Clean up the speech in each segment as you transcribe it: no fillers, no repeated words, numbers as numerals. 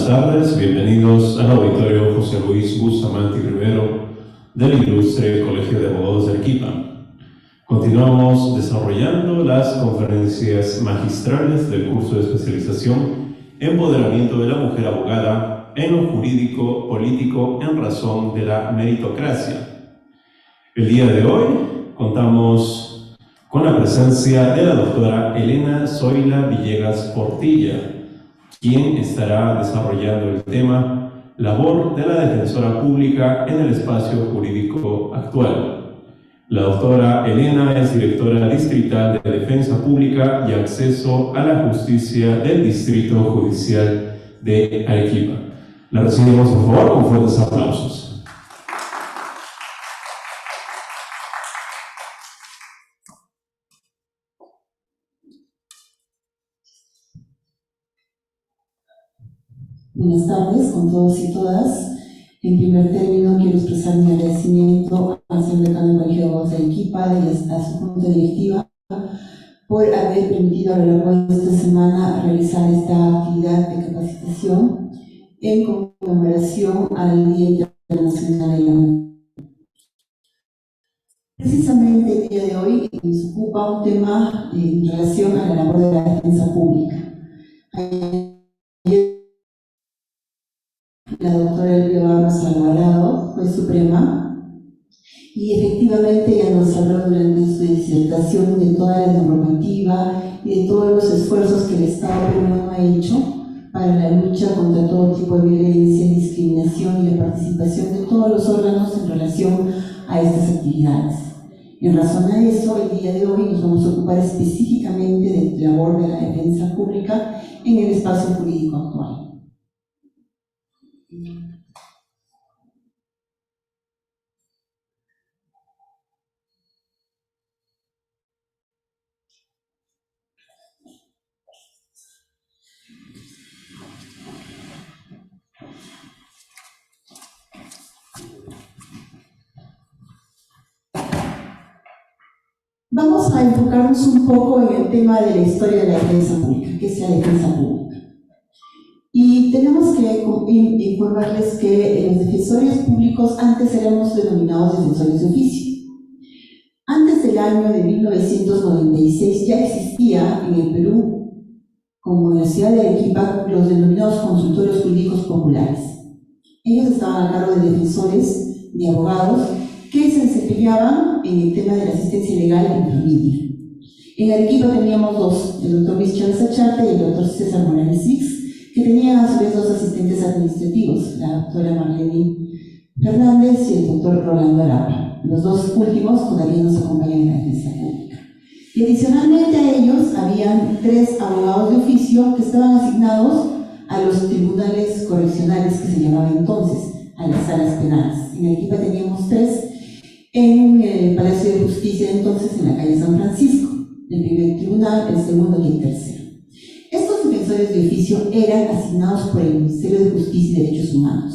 tardes, bienvenidos al auditorio José Luis Bustamante Rivero del Ilustre Colegio de Abogados de Arequipa. Continuamos desarrollando las conferencias magistrales del curso de especialización Empoderamiento de la Mujer Abogada en lo Jurídico Político en razón de la meritocracia. El día de hoy contamos con la presencia de la doctora Elena Zoila Villegas Portilla, quien estará desarrollando el tema Labor de la Defensora Pública en el espacio jurídico actual. La doctora Elena es directora distrital de Defensa Pública y Acceso a la Justicia del Distrito Judicial de Arequipa. La recibimos, por favor, con fuertes aplausos. Buenas tardes con todos y todas. En primer término, quiero expresar mi agradecimiento al señor decano del Colegio de Abogados de Arequipa y a su junta directiva por haber permitido a lo largo de esta semana realizar esta actividad de capacitación en conmemoración al Día Internacional de la Mujer. Precisamente el día de hoy nos ocupa un tema en relación a la labor de la defensa pública. La doctora Elvia Barros Alvarado, juez suprema, y efectivamente ella nos habló durante su disertación de toda la normativa y de todos los esfuerzos que el Estado peruano ha hecho para la lucha contra todo tipo de violencia, discriminación y la participación de todos los órganos en relación a estas actividades. En razón a eso, el día de hoy nos vamos a ocupar específicamente de la labor de la defensa pública en el espacio jurídico actual. Vamos a enfocarnos un poco en el tema de la historia de la defensa pública, que es la defensa pública. Y tenemos que informarles que los defensores públicos antes éramos denominados defensores de oficio. Antes del año de 1996 ya existía en el Perú, como en la ciudad de Arequipa, los denominados consultorios jurídicos populares. Ellos estaban a cargo de defensores, de abogados, que se desempeñaban en el tema de la asistencia legal en familia. En Arequipa teníamos dos, el doctor Luis Chávez Acharte y el doctor César Morales Six, que tenían a su vez dos asistentes administrativos, la doctora Marlene Fernández y el doctor Rolando Arapa. Los dos últimos todavía nos acompañan en la defensa pública. Y adicionalmente a ellos, habían 3 abogados de oficio que estaban asignados a los tribunales correccionales que se llamaban entonces, a las salas penales. En Arequipa teníamos 3 en el Palacio de Justicia, entonces en la calle San Francisco, el primer tribunal, el segundo y el tercero. Estos defensores de oficio eran asignados por el Ministerio de Justicia y Derechos Humanos,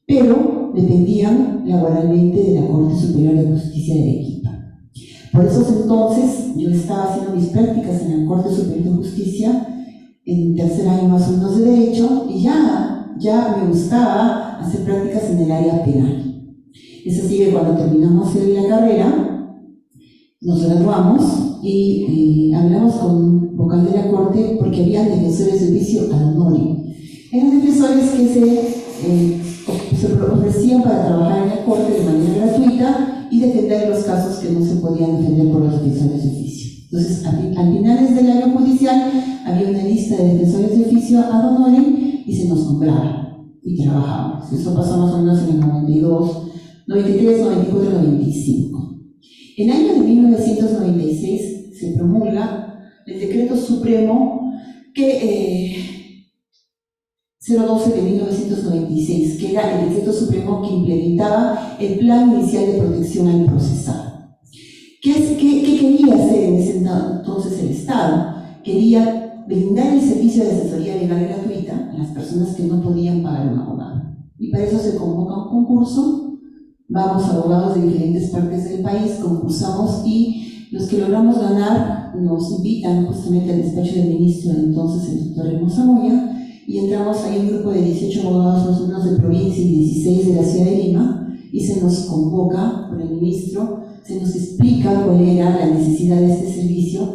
pero dependían laboralmente de la Corte Superior de Justicia de Arequipa. Por esos entonces, yo estaba haciendo mis prácticas en la Corte Superior de Justicia, en tercer año más o menos de Derecho, y ya me gustaba hacer prácticas en el área penal. Es así que cuando terminamos la carrera, nos graduamos y hablamos con vocal de la Corte porque había defensores de oficio ad honorem. Eran defensores que se ofrecían para trabajar en la Corte de manera gratuita y defender los casos que no se podían defender por los defensores de oficio. Entonces, al finales del año judicial, había una lista de defensores de oficio ad honorem y se nos nombraba y trabajábamos. Eso pasó más o menos en el 92, 93, 94, 95. En el año de 1996 se promulga el Decreto Supremo 012 de 1996, que era el Decreto Supremo que implementaba el Plan Inicial de Protección al Procesado. ¿Qué quería hacer en ese entonces el Estado? Quería brindar el servicio de asesoría legal gratuita a las personas que no podían pagar un abogado. Y para eso se convoca un concurso. Vamos abogados de diferentes partes del país, concursamos y los que logramos ganar nos invitan justamente al despacho del ministro de entonces, el doctor Hermosa Moya, y entramos ahí un grupo de 18 abogados, más o menos de provincia y 16 de la ciudad de Lima, y se nos convoca por el ministro, se nos explica cuál era la necesidad de este servicio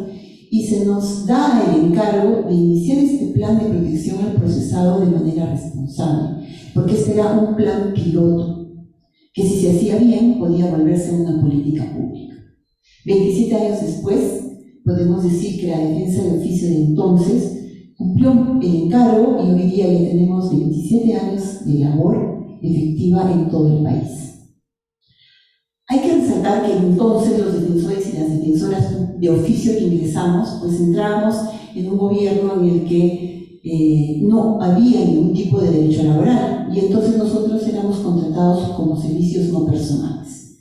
y se nos da el encargo de iniciar este plan de protección al procesado de manera responsable, porque este era un plan piloto, que si se hacía bien podía volverse una política pública. 27 años después, podemos decir que la defensa de oficio de entonces cumplió el encargo y hoy día ya tenemos 27 años de labor efectiva en todo el país. Hay que resaltar que entonces los defensores y las defensoras de oficio que ingresamos, pues entrábamos en un gobierno en el que no había ningún tipo de derecho laboral y entonces nosotros éramos contratados como servicios no personales.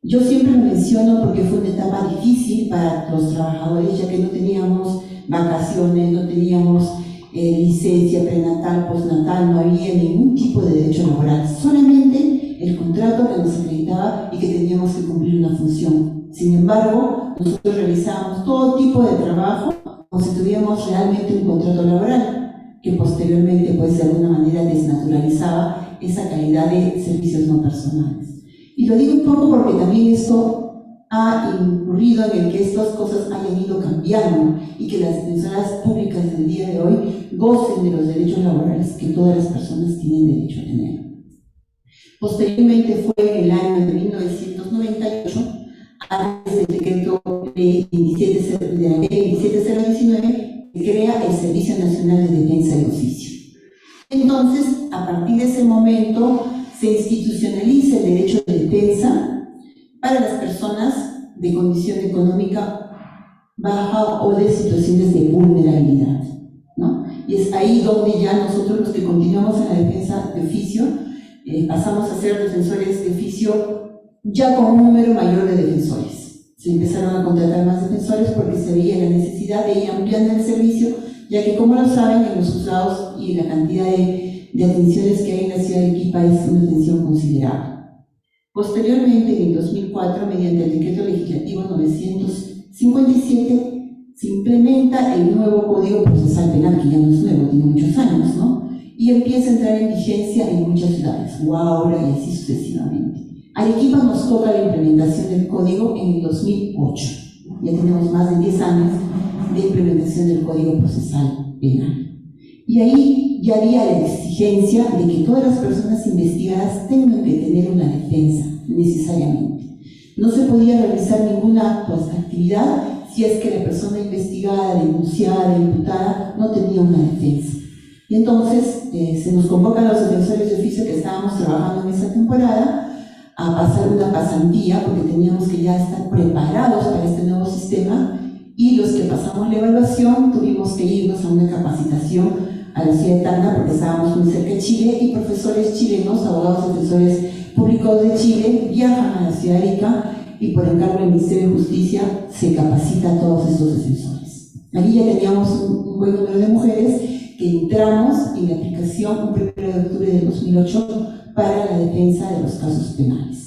Yo siempre lo menciono porque fue una etapa difícil para los trabajadores, ya que no teníamos vacaciones, no teníamos licencia prenatal, postnatal, no había ningún tipo de derecho laboral, solamente el contrato que nos acreditaba y que teníamos que cumplir una función. Sin embargo, nosotros realizábamos todo tipo de trabajo como si tuviéramos realmente un contrato laboral, que posteriormente, pues de alguna manera desnaturalizaba esa calidad de servicios no personales. Y lo digo un poco porque también esto ha incurrido en el que estas cosas hayan ido cambiando y que las defensoras públicas del día de hoy gocen de los derechos laborales que todas las personas tienen derecho a tener. Posteriormente fue en el año de 1998, antes del decreto de 27019, que crea el Servicio Nacional de Defensa de Oficio. Entonces, a partir de ese momento, se institucionaliza el derecho de defensa para las personas de condición económica baja o de situaciones de vulnerabilidad, ¿no? Y es ahí donde ya nosotros, los que continuamos en la defensa de oficio, pasamos a ser defensores de oficio ya con un número mayor de defensores. Se empezaron a contratar más defensores porque se veía la necesidad de ir ampliando el servicio, ya que, como lo saben, en los juzgados y la cantidad de atenciones que hay en la ciudad de Arequipa es una atención considerable. Posteriormente, en el 2004, mediante el decreto legislativo 957, se implementa el nuevo Código Procesal Penal, que ya no es nuevo, tiene muchos años, ¿no? Y empieza a entrar en vigencia en muchas ciudades, Huaura y así sucesivamente. Arequipa nos toca la implementación del código en el 2008. Ya tenemos más de 10 años de implementación del Código Procesal Penal. Y ahí ya había la exigencia de que todas las personas investigadas tengan que tener una defensa, necesariamente. No se podía realizar ninguna actividad si es que la persona investigada, denunciada, imputada, no tenía una defensa. Y entonces se nos convoca a los defensores de oficio que estábamos trabajando en esa temporada a pasar una pasantía porque teníamos que ya estar preparados para este nuevo sistema, y los que pasamos la evaluación tuvimos que irnos a una capacitación a la ciudad de Tacna porque estábamos muy cerca de Chile, y profesores chilenos, abogados defensores públicos de Chile, viajan a la ciudad de Arica y por encargo del Ministerio de Justicia se capacita a todos estos defensores. Allí ya teníamos un buen número de mujeres que entramos en la aplicación un 1 de octubre de 2008 para la defensa de los casos penales.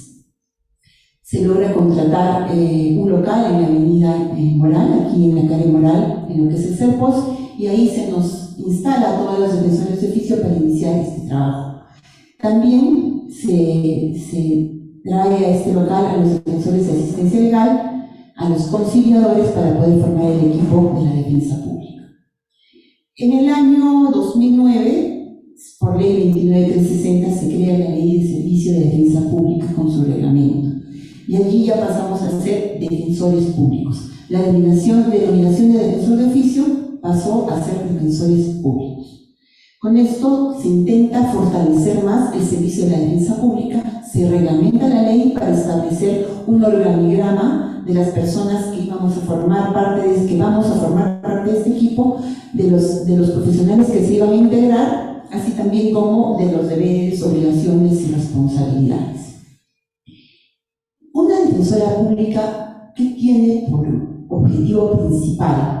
Se logra contratar un local en la avenida Moral, aquí en la calle Moral, en lo que es el CERPOS, y ahí se nos instala a todos los defensores de oficio para iniciar este trabajo. También se trae a este local a los defensores de asistencia legal, a los conciliadores para poder formar el equipo de la defensa pública. En el año 2009, por ley 29360, se crea la Ley de Servicio de Defensa Pública con su reglamento. Y allí ya pasamos a ser defensores públicos. La denominación de defensor de oficio pasó a ser defensores públicos. Con esto se intenta fortalecer más el servicio de la defensa pública, se reglamenta la ley para establecer un organigrama de las personas que vamos a formar parte de este equipo, de los profesionales que se iban a integrar, así también como de los deberes, obligaciones y responsabilidades. Una defensora pública, ¿qué tiene por objetivo principal?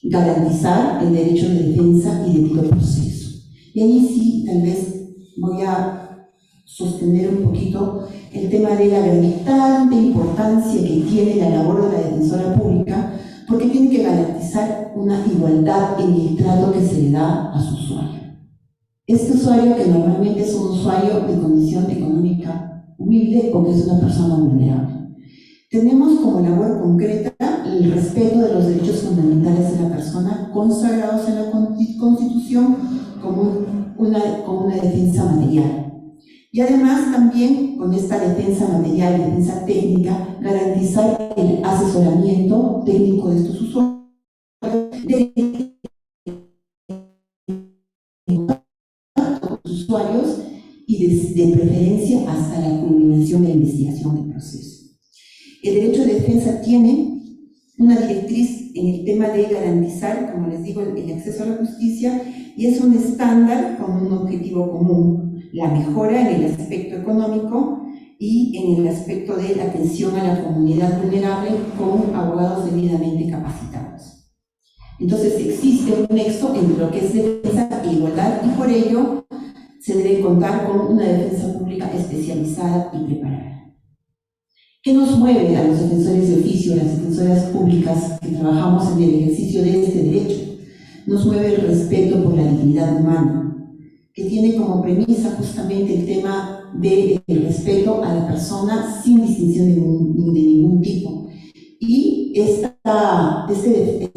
Garantizar el derecho de defensa y debido proceso. Y ahí sí, tal vez voy a sostener un poquito el tema de la gravitante importancia que tiene la labor de la defensora pública, porque tiene tiene que garantizar una igualdad en el trato que se le da a su usuario. Este usuario, que normalmente es un usuario de condición económica humilde o que es una persona vulnerable. Tenemos como labor concreta el respeto de los derechos fundamentales de la persona consagrados en la Constitución como una defensa material. Y además también con esta defensa material, defensa técnica, garantizar el asesoramiento técnico de estos usuarios, y de preferencia hasta la culminación de la investigación del proceso. El derecho de defensa tiene una directriz en el tema de garantizar, como les digo, el acceso a la justicia, y es un estándar con un objetivo común: la mejora en el aspecto económico y en el aspecto de la atención a la comunidad vulnerable con abogados debidamente capacitados. Entonces existe un nexo entre lo que es defensa e igualdad, y por ello se debe contar con una defensa pública especializada y preparada. ¿Qué nos mueve a los defensores de oficio, a las defensoras públicas que trabajamos en el ejercicio de este derecho? Nos mueve el respeto por la dignidad humana, que tiene como premisa justamente el tema del respeto a la persona sin distinción de ningún tipo. Y este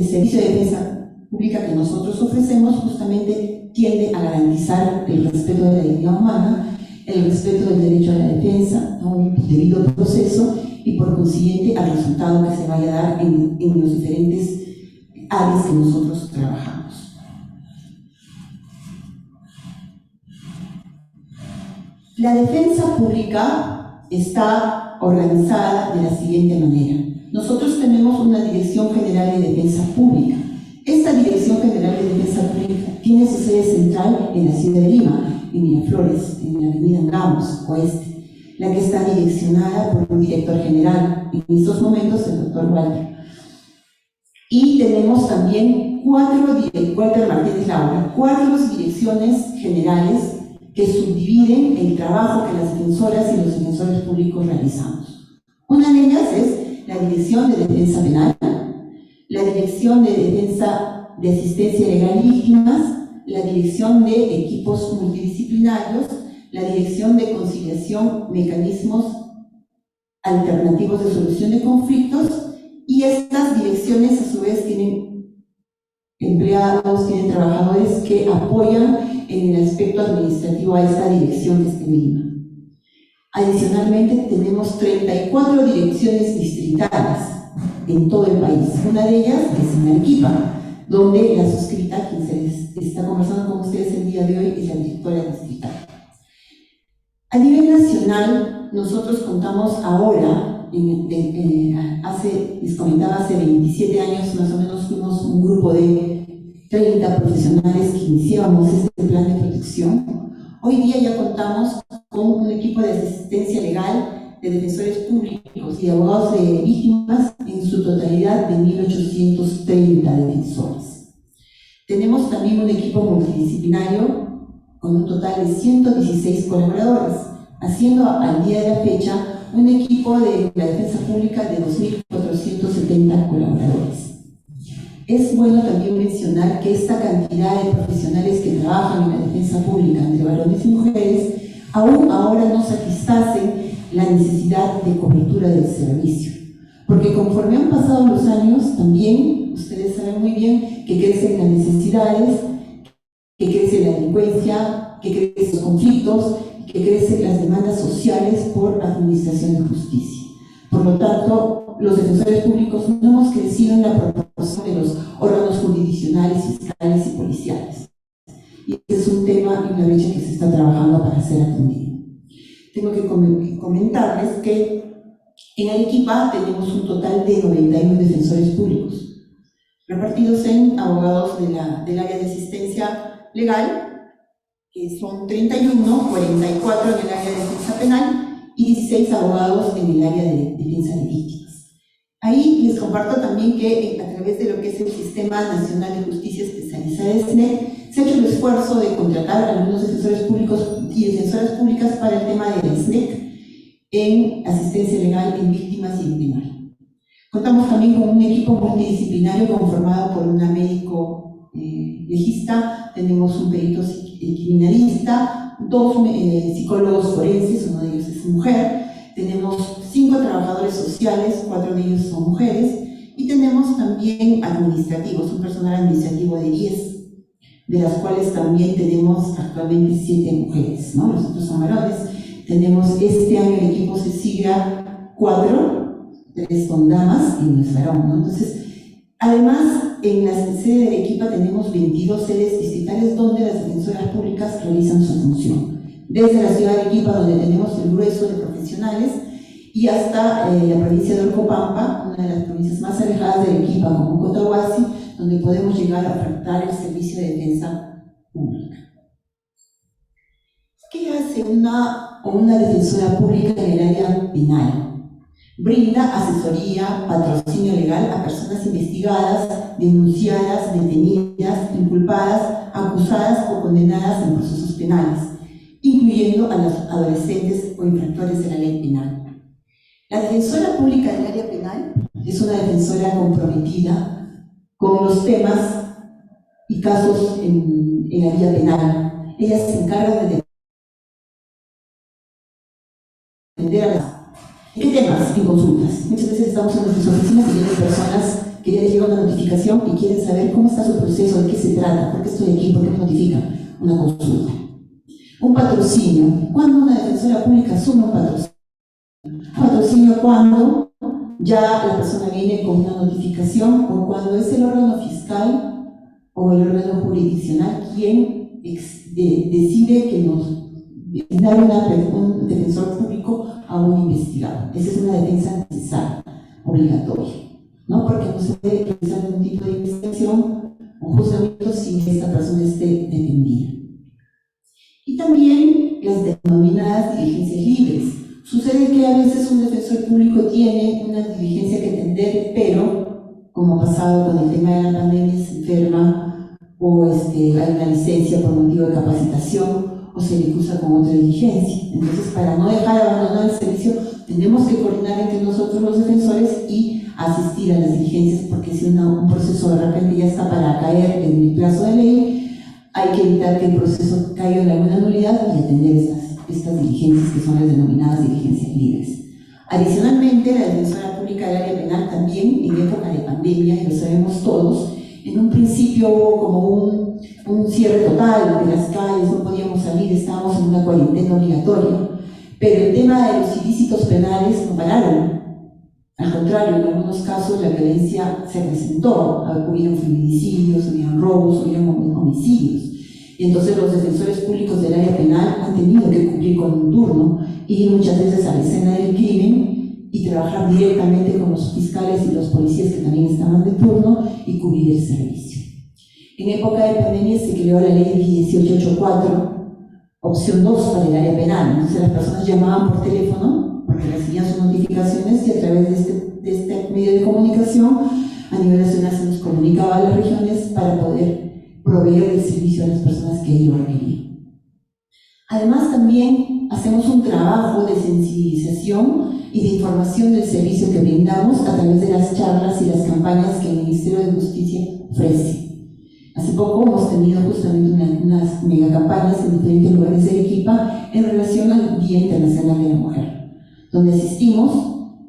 servicio de defensa pública que nosotros ofrecemos justamente tiende a garantizar el respeto de la dignidad humana, el respeto del derecho a la defensa, a un debido proceso, y por consiguiente al resultado que se vaya a dar en los diferentes áreas que nosotros trabajamos. La defensa pública está organizada de la siguiente manera. Nosotros tenemos una Dirección General de Defensa Pública. Esta Dirección General de Defensa Pública tiene su sede central en la ciudad de Lima, en Miraflores, en la avenida Angamos, Oeste, la que está direccionada por un director general, en estos momentos el doctor Walter. Y tenemos también Walter Martínez Laura, 4 direcciones generales que subdividen el trabajo que las defensoras y los defensores públicos realizamos. Una de ellas es la Dirección de Defensa Penal, la Dirección de Defensa de Asistencia Legal y Víctimas, la Dirección de Equipos Multidisciplinarios, la Dirección de Conciliación, Mecanismos Alternativos de Solución de Conflictos, y estas direcciones a su vez tienen empleados, tienen trabajadores que apoyan en el aspecto administrativo a esta dirección que está en Lima. Adicionalmente tenemos 34 direcciones distritales en todo el país. Una de ellas es en Arequipa, donde la suscrita, quien se está conversando con ustedes el día de hoy, es la directora distrital. A nivel nacional, nosotros contamos ahora, les comentaba, hace 27 años más o menos fuimos un grupo de 30 profesionales que iniciamos este plan de protección. Hoy día ya contamos con un equipo de asistencia legal, de defensores públicos y de abogados de víctimas en su totalidad de 1.830 defensores. Tenemos también un equipo multidisciplinario con un total de 116 colaboradores, haciendo al día de la fecha un equipo de la defensa pública de 2.470 colaboradores. Es bueno también mencionar que esta cantidad de profesionales que trabajan en la defensa pública entre varones y mujeres aún ahora no satisfacen la necesidad de cobertura del servicio, porque conforme han pasado los años también, ustedes saben muy bien que crecen las necesidades, que crece la delincuencia, que crecen los conflictos, que crecen las demandas sociales por administración de justicia. Por lo tanto, los defensores públicos no hemos crecido en la proporción de los órganos jurisdiccionales, fiscales y policiales. Y este es un tema y una brecha que se está trabajando para ser atendido. Tengo que comentarles que en Arequipa tenemos un total de 91 defensores públicos, repartidos en abogados del área de asistencia legal, que son 31, 44 en el área de defensa penal y 16 abogados en el área de defensa de víctimas. Ahí les comparto también que a través de lo que es el Sistema Nacional de Justicia Especializada de SNEC, se ha hecho el esfuerzo de contratar a algunos defensores públicos y defensoras públicas para el tema del SNEC en asistencia legal en víctimas y en penal. Contamos también con un equipo multidisciplinario conformado por una médico legista, tenemos un perito criminalista, 2 psicólogos forenses, uno de ellos es mujer, tenemos 5 trabajadores sociales, 4 de ellos son mujeres, y tenemos también administrativos, un personal administrativo de 10, de las cuales también tenemos actualmente 7 mujeres, ¿no? Los otros son varones. Tenemos este año el equipo se siga 4, 3 son damas y 1 es varón, ¿no? Entonces, además, en la sede de Arequipa tenemos 22 sedes distritales donde las defensoras públicas realizan su función. Desde la ciudad de Arequipa, donde tenemos el grueso de profesionales, y hasta la provincia de Orcopampa, una de las provincias más alejadas de Arequipa, como Cotahuasi, donde podemos llegar a ofertar el servicio de defensa pública. ¿Qué hace una defensora pública en el área penal? Brinda asesoría, patrocinio legal a personas investigadas, denunciadas, detenidas, inculpadas, acusadas o condenadas en procesos penales, incluyendo a los adolescentes o infractores de la ley penal. La defensora pública del área penal es una defensora comprometida con los temas y casos en la vía penal. Ella se encarga de defender a las... ¿En qué temas? En consultas. Muchas veces estamos en nuestras oficinas y vienen personas que ya les llega una notificación y quieren saber cómo está su proceso, de qué se trata, por qué estoy aquí, por qué me notifican. Una consulta. Un patrocinio. ¿Cuándo una defensora pública asume un patrocinio? Patrocinio cuando ya la persona viene con una notificación o cuando es el órgano fiscal o el órgano jurisdiccional quien decide que nos dar un defensor público a un investigado. Esa es una defensa necesaria, obligatoria, ¿no? Porque no se puede realizar ningún tipo de investigación o juzgamiento sin que esta persona esté defendida. Y también las denominadas diligencias libres. Sucede que a veces un defensor público tiene una diligencia que atender, pero, como ha pasado con el tema de la pandemia, se enferma o hay una licencia por motivo de capacitación o se le cruza con otra diligencia. Entonces, para no dejar abandonar el servicio, tenemos que coordinar entre nosotros los defensores y asistir a las diligencias, porque si un proceso de repente ya está para caer en el plazo de ley, hay que evitar que el proceso caiga en alguna nulidad y atender estas diligencias que son las denominadas diligencias libres. Adicionalmente, la defensora pública del área penal también, en época de pandemia, y lo sabemos todos, en un principio hubo como un cierre total de las calles, no podíamos salir, estábamos en una cuarentena obligatoria, pero el tema de los ilícitos penales no pararon. Al contrario, en algunos casos la violencia se acrecentó, hubieron feminicidios, hubieron robos, hubieron homicidios. Y entonces los defensores públicos del área penal han tenido que cumplir con un turno, ir muchas veces a la escena del crimen y trabajar directamente con los fiscales y los policías que también estaban de turno y cubrir el servicio. En época de pandemia se creó la ley 1884, opción 2 para el área penal. Entonces las personas llamaban por teléfono porque recibían sus notificaciones y a través de este medio de comunicación a nivel nacional se nos comunicaba a las regiones para poder proveer el servicio a las personas que ello requerían. Además, también hacemos un trabajo de sensibilización y de información del servicio que brindamos a través de las charlas y las campañas que el Ministerio de Justicia ofrece. Hace poco hemos tenido justamente unas megacampañas en diferentes lugares de Arequipa en relación al Día Internacional de la Mujer, donde asistimos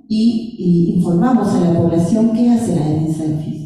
y informamos a la población qué hace la defensa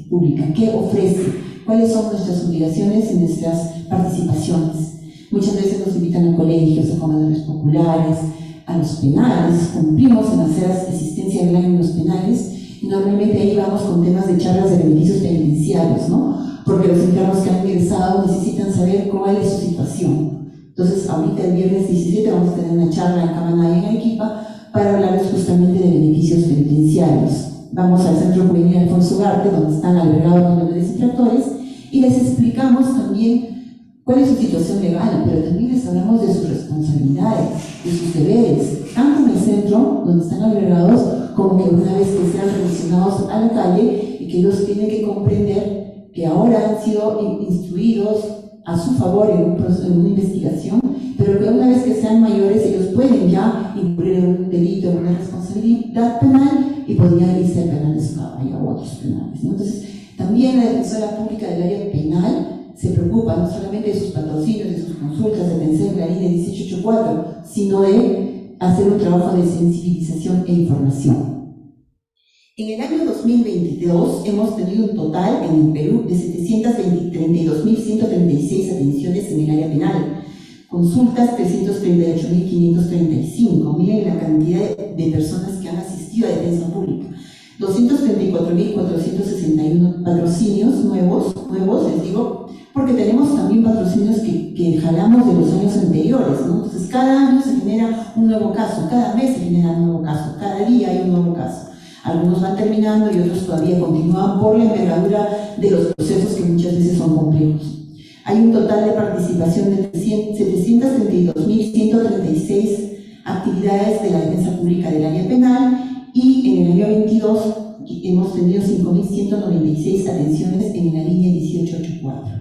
pública, qué ofrece, cuáles son nuestras obligaciones y nuestras participaciones. Muchas veces nos invitan a colegios, a comedores populares, a los penales, cumplimos en hacer asistencia legal en los penales y normalmente ahí vamos con temas de charlas de beneficios penitenciarios, ¿no? Porque los internos que han ingresado necesitan saber cuál es su situación. Entonces, ahorita el viernes 17 vamos a tener una charla en Camanay, en Arequipa, para hablarles justamente de beneficios penitenciarios. Vamos al Centro Juvenil Alfonso Ugarte, donde están albergados los menores infractores, y les explicamos también cuál es su situación legal, pero también les hablamos de sus responsabilidades, de sus deberes, tanto en el centro, donde están albergados, como que una vez que sean remisionados a la calle, y que ellos tienen que comprender que ahora han sido instruidos a su favor en una investigación, pero que una vez que sean mayores ellos pueden ya incurrir en un delito, en una responsabilidad penal y podría irse al penal de Socabaya u otros penales, ¿no? Entonces, también la Defensora Pública del área penal se preocupa no solamente de sus patrocinios, de sus consultas, de pensar en la línea 1884, sino de hacer un trabajo de sensibilización e información. En el año 2022 hemos tenido un total en el Perú de 732.136 atenciones en el área penal, consultas 338.535, miren la cantidad de personas que han asistido a defensa pública, 234.461 patrocinios nuevos, les digo, porque tenemos también patrocinios que jalamos de los años anteriores, ¿no? Entonces cada año se genera un nuevo caso, cada mes se genera un nuevo caso, cada día hay un nuevo caso. Algunos van terminando y otros todavía continúan por la envergadura de los procesos que muchas veces son complejos. Hay un total de participación de 732.136 actividades de la defensa pública del área penal y en el año 22 hemos tenido 5.196 atenciones en la línea 1884.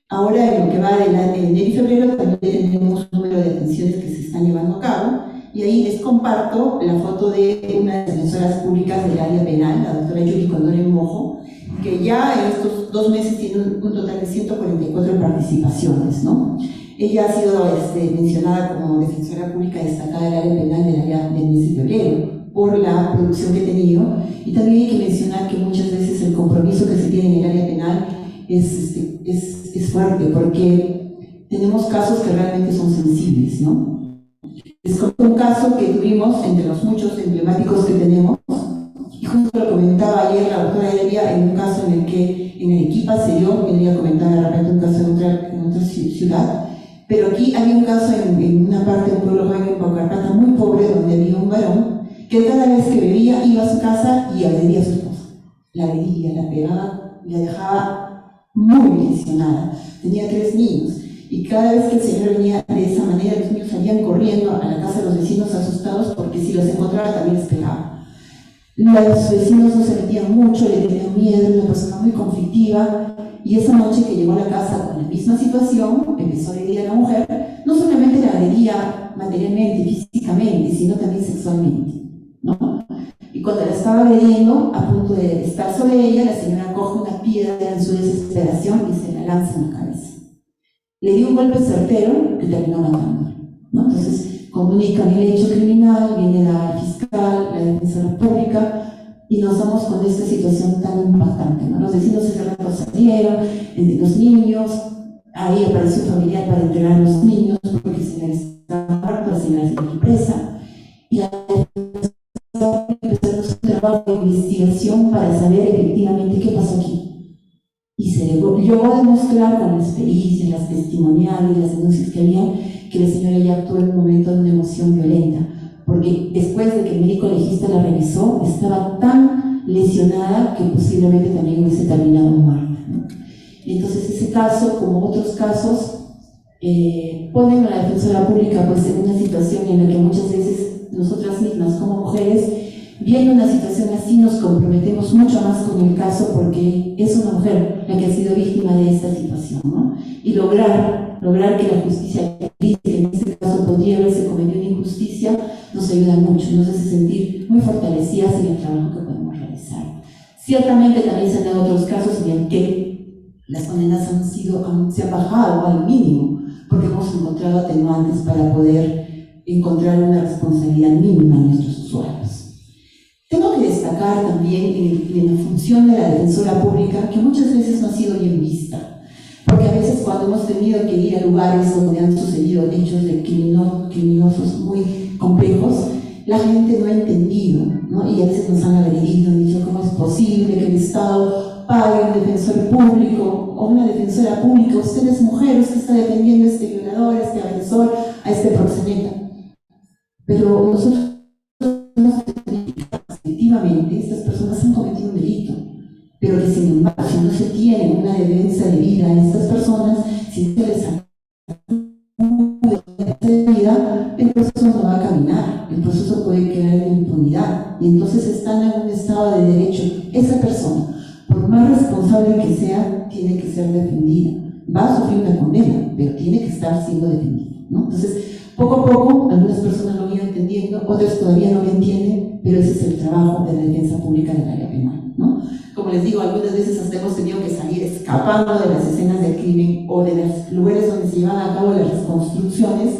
Ahora, en lo que va de enero y febrero, también tenemos un número de atenciones que se están llevando a cabo. Y ahí les comparto la foto de una de las defensoras públicas del área penal, la doctora Yuri Condori Mojo, que ya en estos 2 meses tiene un total de 144 participaciones, ¿no? Ella ha sido mencionada como defensora pública destacada del área penal del mes de febrero por la producción que ha tenido. Y también hay que mencionar que muchas veces el compromiso que se tiene en el área penal es fuerte, porque tenemos casos que realmente son sensibles, ¿no? Es un caso que tuvimos entre los muchos emblemáticos que tenemos, y justo lo comentaba ayer la doctora Elia en un caso en el que en Arequipa se dio, ella comentaba de repente un caso en otra ciudad, pero aquí había un caso en una parte de un pueblo joven en Paucarpata muy pobre, donde había un varón que cada vez que bebía iba a su casa y agredía a su esposa. La agredía, la pegaba, la dejaba muy lesionada. Tenía 3 niños. Y cada vez que el señor venía de esa manera, los niños salían corriendo a la casa de los vecinos asustados porque si los encontraba también les pegaba. Los vecinos no se metían mucho, le tenían miedo, era una persona muy conflictiva, y esa noche que llegó a la casa con la misma situación, empezó a agredir a la mujer, no solamente la agredía materialmente, físicamente, sino también sexualmente, ¿no? Y cuando la estaba agrediendo, a punto de estar sobre ella, la señora coge una piedra en su desesperación y se la lanza en la cabeza. Le dio un golpe certero que terminó matando, ¿no? Entonces comunican el hecho criminal, viene la fiscal, la defensora pública, y nos damos con esta situación tan impactante, ¿no? Los vecinos ese rato salieron, los niños, ahí apareció un familiar para entregar a los niños porque se les estaba muerto, la señora se fue presa, y la defensora empezó un trabajo de investigación para saber efectivamente qué pasó aquí. Y se llegó a demostrar con las pericias, las testimoniales, las denuncias que había, que la señora ya actuó en un momento de una emoción violenta, porque después de que el médico legista la revisó, estaba tan lesionada que posiblemente también hubiese terminado en muerte, ¿no? Entonces ese caso, como otros casos, ponen a la defensora pública pues, en una situación en la que muchas veces nosotras mismas como mujeres, viendo una situación así, nos comprometemos mucho más con el caso porque es una mujer la que ha sido víctima de esta situación, ¿no? Y lograr que la justicia dice que en este caso podría haberse cometido una injusticia, nos ayuda mucho, nos hace sentir muy fortalecidas en el trabajo que podemos realizar. Ciertamente también se han dado otros casos en el que las condenas se han bajado al mínimo, porque hemos encontrado atenuantes para poder encontrar una responsabilidad mínima en nuestros usuarios. Tengo que destacar también en la función de la defensora pública, que muchas veces no ha sido bien vista, porque a veces cuando hemos tenido que ir a lugares donde han sucedido hechos de criminosos muy complejos, la gente no ha entendido, ¿no? Y a veces nos han agredido, han dicho cómo es posible que el Estado pague un defensor público o una defensora pública, usted es mujer, usted está defendiendo a este violador, a este agresor, a este proxeneta. Pero nosotros efectivamente estas personas han cometido un delito, pero que sin embargo si no se tiene una defensa de vida a estas personas, si no se les de vida, el proceso no va a caminar, el proceso puede quedar en impunidad, y entonces están en un estado de derecho. Esa persona, por más responsable que sea, tiene que ser defendida, va a sufrir una condena, pero tiene que estar siendo defendida, ¿no? Entonces poco a poco algunas personas lo han ido entendiendo, otras todavía no lo entienden, pero ese es el trabajo de la defensa pública del área penal, ¿no? Como les digo, algunas veces hasta hemos tenido que salir escapando de las escenas del crimen o de los lugares donde se llevan a cabo las reconstrucciones,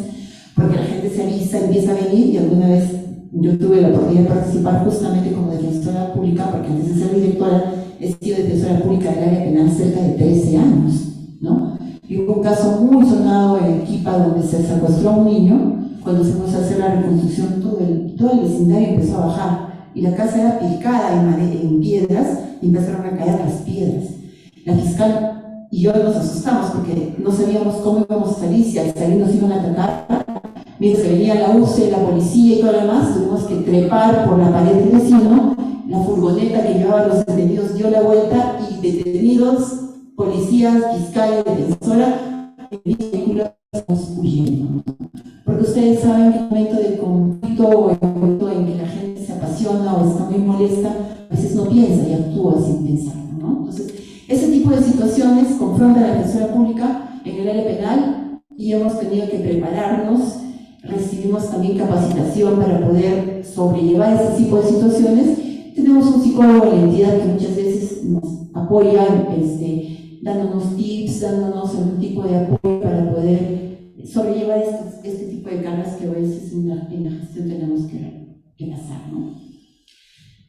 porque la gente se avisa, empieza a venir, y alguna vez yo tuve la oportunidad de participar justamente como defensora pública, porque antes de ser directora he sido defensora pública del área penal cerca de 13 años, ¿no? Y hubo un caso muy sonado en Quipa donde se secuestró a un niño. Cuando se empezó a hacer la reconstrucción, todo el vecindario empezó a bajar y la casa era picada en piedras y empezaron a caer las piedras. La fiscal y yo nos asustamos porque no sabíamos cómo íbamos a salir, si al salir nos iban a atacar. Mientras venía la UCE, la policía y todo lo demás, tuvimos que trepar por la pared del vecino. La furgoneta que llevaba a los detenidos dio la vuelta y detenidos, policías, fiscales, defensora, en vehículos huyendo. Porque ustedes saben que en un momento de conflicto o en un momento en que la gente se apasiona o está muy molesta, a veces no piensa y actúa sin pensar, ¿no? Entonces, ese tipo de situaciones confrontan a la defensora pública en el área penal y hemos tenido que prepararnos. Recibimos también capacitación para poder sobrellevar ese tipo de situaciones. Tenemos un psicólogo en la entidad que muchas veces nos apoya, dándonos tips, dándonos algún tipo de apoyo para poder sobrellevar este tipo de cargas que a veces en la gestión tenemos que pasar, ¿no?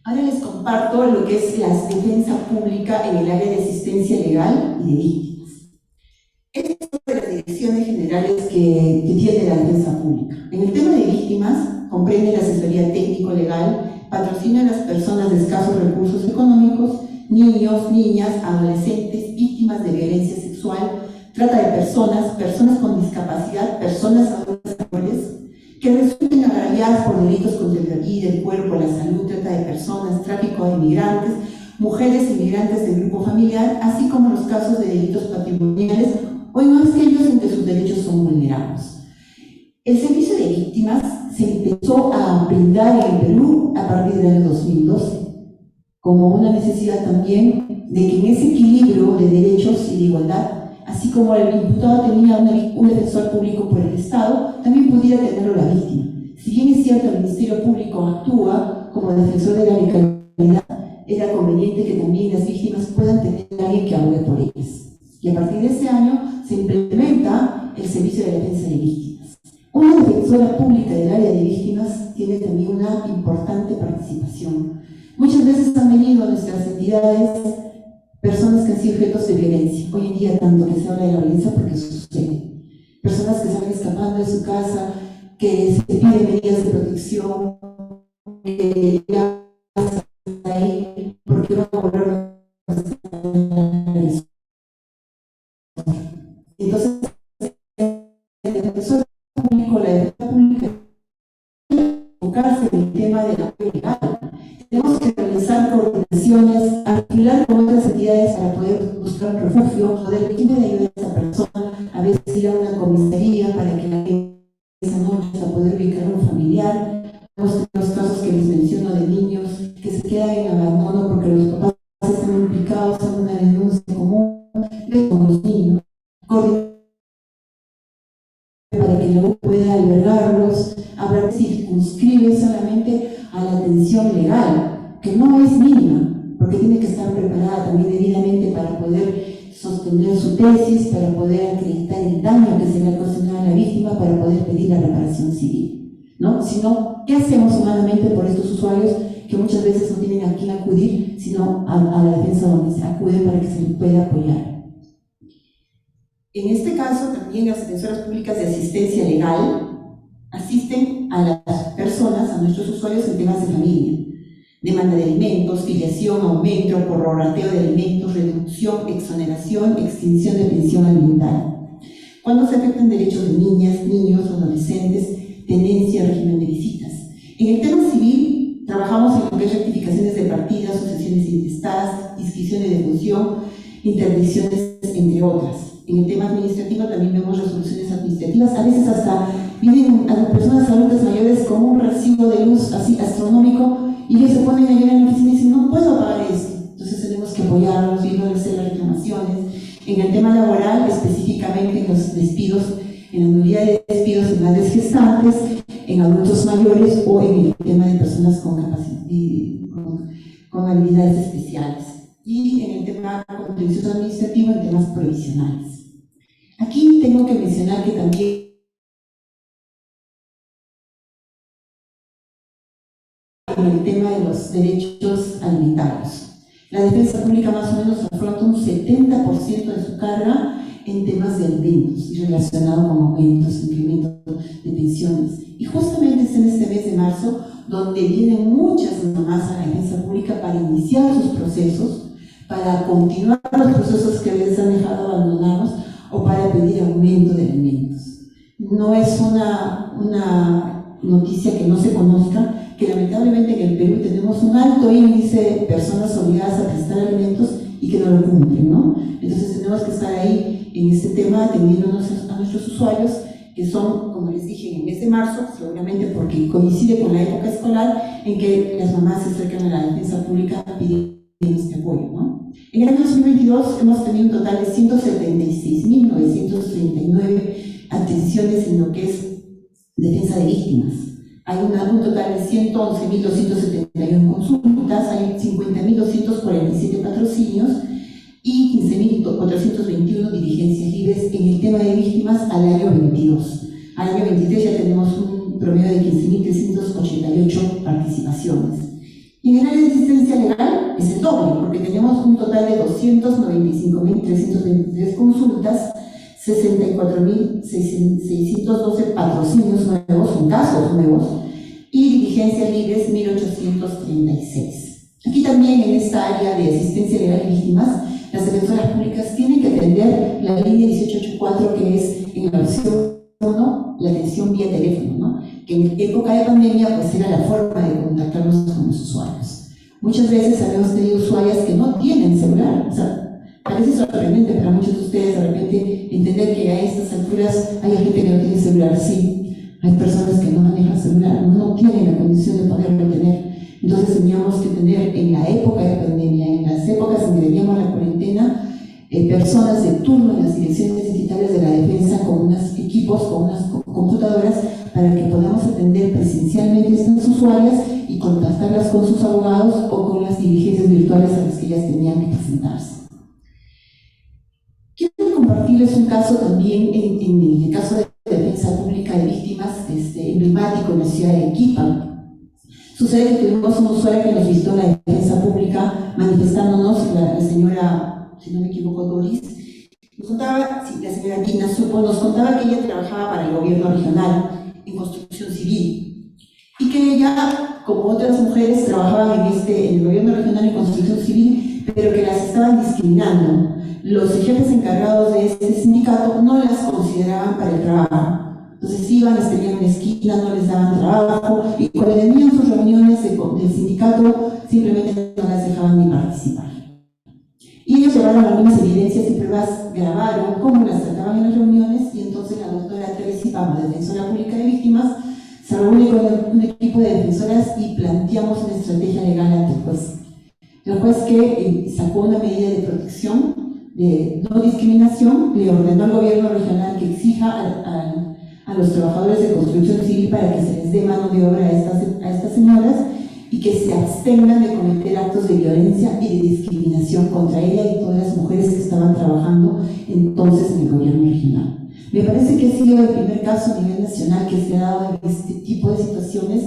Ahora les comparto lo que es la defensa pública en el área de asistencia legal y de víctimas. Esta es una de las direcciones generales que tiene la defensa pública. En el tema de víctimas, comprende la asesoría técnico-legal, patrocina a las personas de escasos recursos económicos, niños, niñas, adolescentes, víctimas de violencia sexual, trata de personas con discapacidad, personas adultas mayores, que resulten agraviadas por delitos contra la vida, el cuerpo, la salud, trata de personas, tráfico de inmigrantes, mujeres inmigrantes del grupo familiar, así como los casos de delitos patrimoniales o en aquellos en que sus derechos son vulnerados. El servicio de víctimas se empezó a brindar en el Perú a partir del año 2012, como una necesidad también de que en ese equilibrio de derechos y de igualdad, así como el imputado tenía un defensor público por el Estado, también pudiera tenerlo la víctima. Si bien es cierto, el Ministerio Público actúa como defensor de la legalidad, era conveniente que también las víctimas puedan tener a alguien que abogue por ellas. Y a partir de ese año se implementa el servicio de defensa de víctimas. Una defensora pública del área de víctimas tiene también una importante participación. Muchas veces han venido a nuestras entidades personas que han sido objetos de violencia. Hoy en día tanto que se habla de la violencia porque sucede. Personas que salen escapando de su casa, que se piden medidas de protección, que llegan ahí porque van a volver a... Entonces, el defensor público, la defensa pública, enfocarse en el tema del apoyo legal. Tenemos que realizar coordinaciones, articular con otras entidades para poder buscar un refugio, poder quién le ayuda a esa persona, a veces ir a una comisaría para que la gente esa noche a poder ubicar a un familiar. Tenemos los casos que les menciono de niños que se quedan en abandono porque los papás están implicados en una denuncia común con los niños. Para que luego pueda albergarlos, habrá que circunscribe solamente a la atención legal, que no es mínima, porque tiene que estar preparada también debidamente para poder sostener su tesis, para poder acreditar el daño que se le ha ocasionado a la víctima, para poder pedir la reparación civil, ¿no? Sino, ¿qué hacemos humanamente por estos usuarios que muchas veces no tienen a quién acudir, sino a la defensa donde se acude para que se les pueda apoyar? En este caso, también las defensoras públicas de asistencia legal asisten a las personas, a nuestros usuarios en temas de familia, demanda de alimentos, filiación, aumento, prorrateo de alimentos, reducción, exoneración, extinción de pensión alimentaria. Cuando se afectan derechos de niñas, niños, adolescentes, tenencia, régimen de visitas. En el tema civil, trabajamos en lo que es rectificaciones de partidas, sucesiones intestadas, inscripciones de función, interdicciones, entre otras. En el tema administrativo también vemos resoluciones administrativas, a veces hasta vienen a las personas adultas mayores con un recibo de luz así astronómico y ellos se ponen a llegar en la oficina y dicen no puedo pagar esto. Entonces tenemos que apoyarlos y no hacer las reclamaciones. En el tema laboral, específicamente en los despidos, en la mayoría de despidos en grandes gestantes, en adultos mayores o en el tema de personas con habilidades especiales, y en el tema contencioso administrativo, en temas provisionales. Aquí tengo que mencionar que también en el tema de los derechos alimentarios, la defensa pública más o menos afronta un 70% de su carga en temas de alimentos y relacionado con aumentos, incrementos de pensiones. Y justamente es en este mes de marzo donde vienen muchas mamás a la defensa pública para iniciar sus procesos, para continuar los procesos que les han dejado abandonados o para pedir aumento de alimentos. No es una noticia que no se conozca, que lamentablemente en el Perú tenemos un alto índice de personas obligadas a prestar alimentos y que no lo cumplen, ¿no? Entonces tenemos que estar ahí en este tema atendiendo a nuestros usuarios, que son, como les dije, en el mes de marzo, seguramente porque coincide con la época escolar en que las mamás se acercan a la defensa pública pidiendo este apoyo, ¿no? En el año 2022 hemos tenido un total de 176.939 atenciones en lo que es defensa de víctimas. Hay un total de 111.271 consultas, hay 50.247 patrocinios y 15.421 diligencias libres en el tema de víctimas al año 22. Al año 23 ya tenemos un promedio de 15.388 participaciones. Y en el área de asistencia legal es el doble, porque tenemos un total de 295.323 consultas, 64.612 patrocinios nuevos, son casos nuevos, y diligencias libres 1.836. Aquí también en esta área de asistencia legal y víctimas, las defensoras públicas tienen que atender la línea 1884, que es en la versión 1, la atención vía teléfono, ¿no? Que en época de pandemia pues era la forma de contactarnos con los usuarios. Muchas veces habíamos tenido usuarias que no tienen celular, o sea, parece sorprendente para muchos de ustedes de repente entender que a estas alturas hay gente que no tiene celular. Sí, hay personas que no manejan celular, no tienen la condición de poderlo tener. Entonces teníamos que tener en la época de pandemia, en las épocas en que teníamos la cuarentena, personas de turno en las direcciones digitales de la defensa con unos equipos, con unas computadoras, para que podamos atender presencialmente a estas usuarias y contactarlas con sus abogados o con las diligencias virtuales a las que ellas tenían que presentarse. Quiero compartirles un caso también en el caso de defensa pública de víctimas emblemático en la ciudad de Arequipa. Sucede que tuvimos una usuaria que nos visitó en la defensa pública manifestándonos, la señora, si no me equivoco, Doris, nos contaba, sí, la señora Dina Supo, nos contaba que ella trabajaba para el gobierno regional en construcción civil y que ella, como otras mujeres, trabajaban en el gobierno regional en construcción civil, pero que las estaban discriminando. Los jefes encargados de este sindicato no las consideraban para el trabajo. Entonces iban, les tenían una esquina, no les daban trabajo, y cuando tenían sus reuniones del sindicato, simplemente no las dejaban ni participar. Y ellos llevaron algunas evidencias y pruebas, grabaron cómo las trataban en las reuniones, y entonces la doctora Tracy Pama, defensora pública de víctimas, se reúne con un equipo de defensoras y planteamos una estrategia legal ante el juez. El juez que sacó una medida de protección, de no discriminación, le ordenó al gobierno regional que exija a los trabajadores de construcción civil para que se les dé mano de obra a estas señoras y que se abstengan de cometer actos de violencia y de discriminación contra ella y todas las mujeres que estaban trabajando entonces en el gobierno regional. Me parece que ha sido el primer caso a nivel nacional que se ha dado en este tipo de situaciones,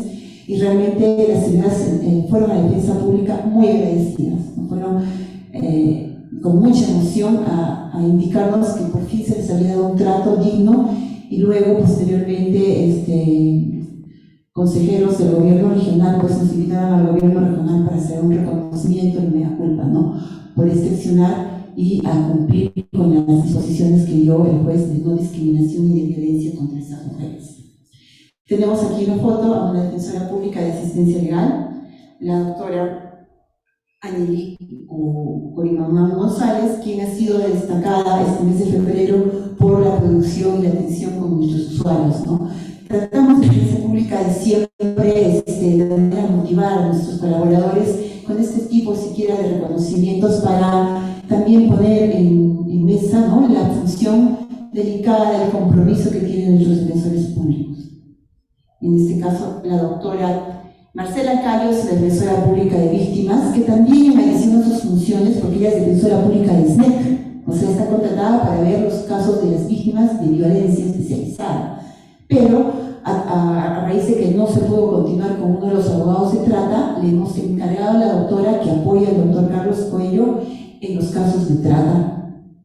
y realmente las señoras fueron a la defensa pública muy agradecidas, ¿no? Fueron con mucha emoción a indicarnos que por fin se les había dado un trato digno, y luego posteriormente consejeros del gobierno regional pues nos invitaron al gobierno regional para hacer un reconocimiento y mea culpa, ¿no? Por este accionar y a cumplir con las disposiciones que dio el juez de no discriminación y de violencia contra estas mujeres. Tenemos aquí una foto a una defensora pública de asistencia legal, la doctora Anely Corimamán González, quien ha sido destacada este mes de febrero por la producción y la atención con nuestros usuarios, ¿no? Tratamos de defensa pública de siempre de manera motivar a nuestros colaboradores con este tipo siquiera de reconocimientos para también poner en mesa, ¿no?, la función delicada del compromiso que tienen nuestros defensores públicos. en este caso la doctora Marcela Callos, la defensora pública de víctimas, que también adiciona sus funciones porque ella es defensora pública de SNEC, o sea, está contratada para ver los casos de las víctimas de violencia especializada. Pero a raíz de que no se pudo continuar con uno de los abogados de trata, le hemos encargado a la doctora que apoye al doctor Carlos Coelho en los casos de trata.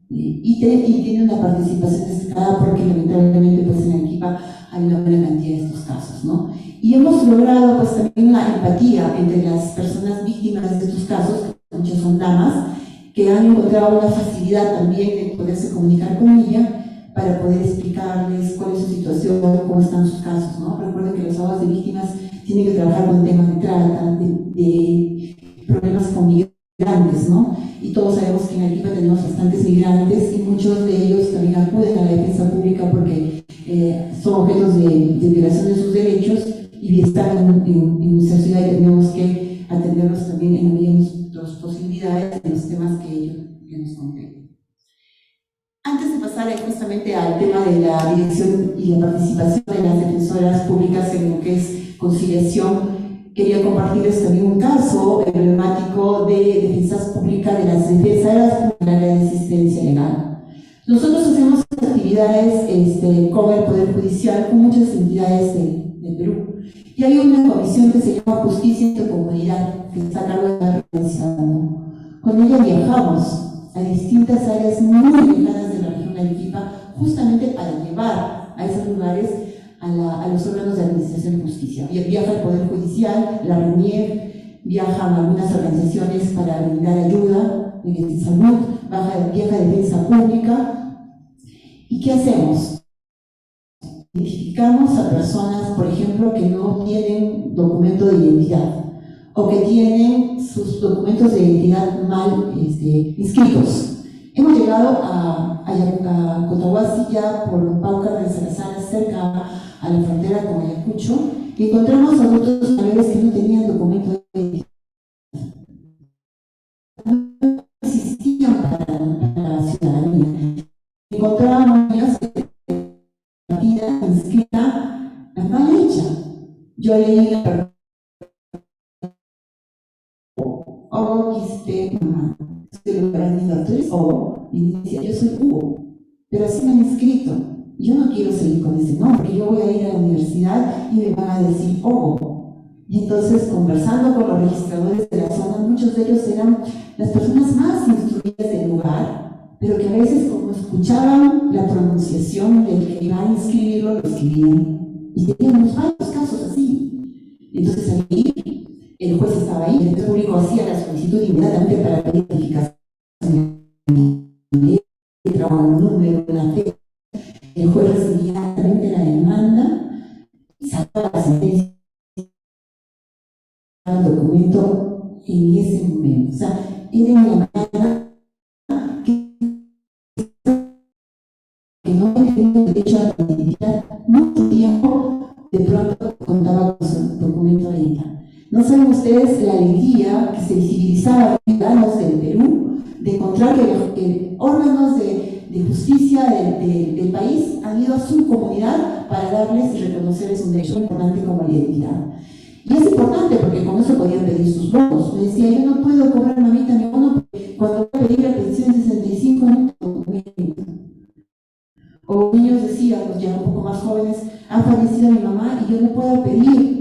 Y tiene una participación destacada porque lamentablemente pues en Arequipa hay una buena cantidad de estos casos, ¿no? Y hemos logrado pues también una empatía entre las personas víctimas de estos casos, que muchas son damas, que han encontrado una facilidad también en poderse comunicar con ella para poder explicarles cuál es su situación, cómo están sus casos, ¿no? Recuerden que los abogados de víctimas tienen que trabajar con temas de trata, de problemas con migrantes, ¿no? Y todos sabemos que en Arequipa tenemos bastantes migrantes y muchos de ellos también acuden a la defensa pública porque son objetos de violación de sus derechos y están en nuestra ciudad y tenemos que atenderlos también en la medida de nuestras posibilidades en los temas que nos competen. Antes de pasar justamente al tema de la dirección y la participación de las defensoras públicas en lo que es conciliación, quería compartirles también un caso emblemático de defensas públicas de las defensoras por el área de asistencia legal. Nosotros hacemos actividades con el Poder Judicial, con muchas entidades del Perú. Y hay una comisión que se llama Justicia en tu Comunidad, que está a cargo de la provincia. Con ella viajamos a distintas áreas muy lejanas de la región de Arequipa, justamente para llevar a esos lugares a los órganos de administración de justicia. Viaja el Poder Judicial, la RENIEC, viajan algunas organizaciones para brindar ayuda en salud, viaja Defensa Pública. ¿Y qué hacemos? Identificamos a personas, por ejemplo, que no tienen documento de identidad o que tienen sus documentos de identidad mal inscritos. Hemos llegado a Cotahuasi, ya por Paucar de Salazar, cerca a la frontera con Ayacucho, y encontramos adultos mayores que no tenían documento de identidad. No existían para la ciudadanía. Encontrábamos niños que la vida inscrita mal hecha. Yo leí la y decía, yo soy Hugo, pero así me han inscrito. Yo no quiero seguir con ese nombre, yo voy a ir a la universidad y me van a decir Hugo. Y entonces, conversando con los registradores de la zona, muchos de ellos eran las personas más instruidas del lugar, pero que a veces, como escuchaban la pronunciación del que iba a inscribirlo, lo escribían. Y teníamos varios casos así. Entonces, ahí el juez estaba ahí, el público hacía la solicitud inmediatamente para la identificación de letra o un número, una fecha. El juez recibía inmediatamente la demanda y sacaba la sentencia del documento en ese momento. O sea, era una manera que no tenía derecho a la identidad, mucho tiempo de pronto contaba con su documento de identidad. No saben ustedes la alegría que se visibilizaba a los ciudadanos del Perú de encontrar que órganos de justicia del país han ido a su comunidad para darles y reconocerles un derecho importante como la identidad. Y es importante porque con eso podían pedir sus bonos. Me decía, yo no puedo cobrar mamita mi bono porque cuando voy a pedir la pensión de 65 no tengo documento. O niños decían, pues ya un poco más jóvenes, ha fallecido mi mamá y yo no puedo pedir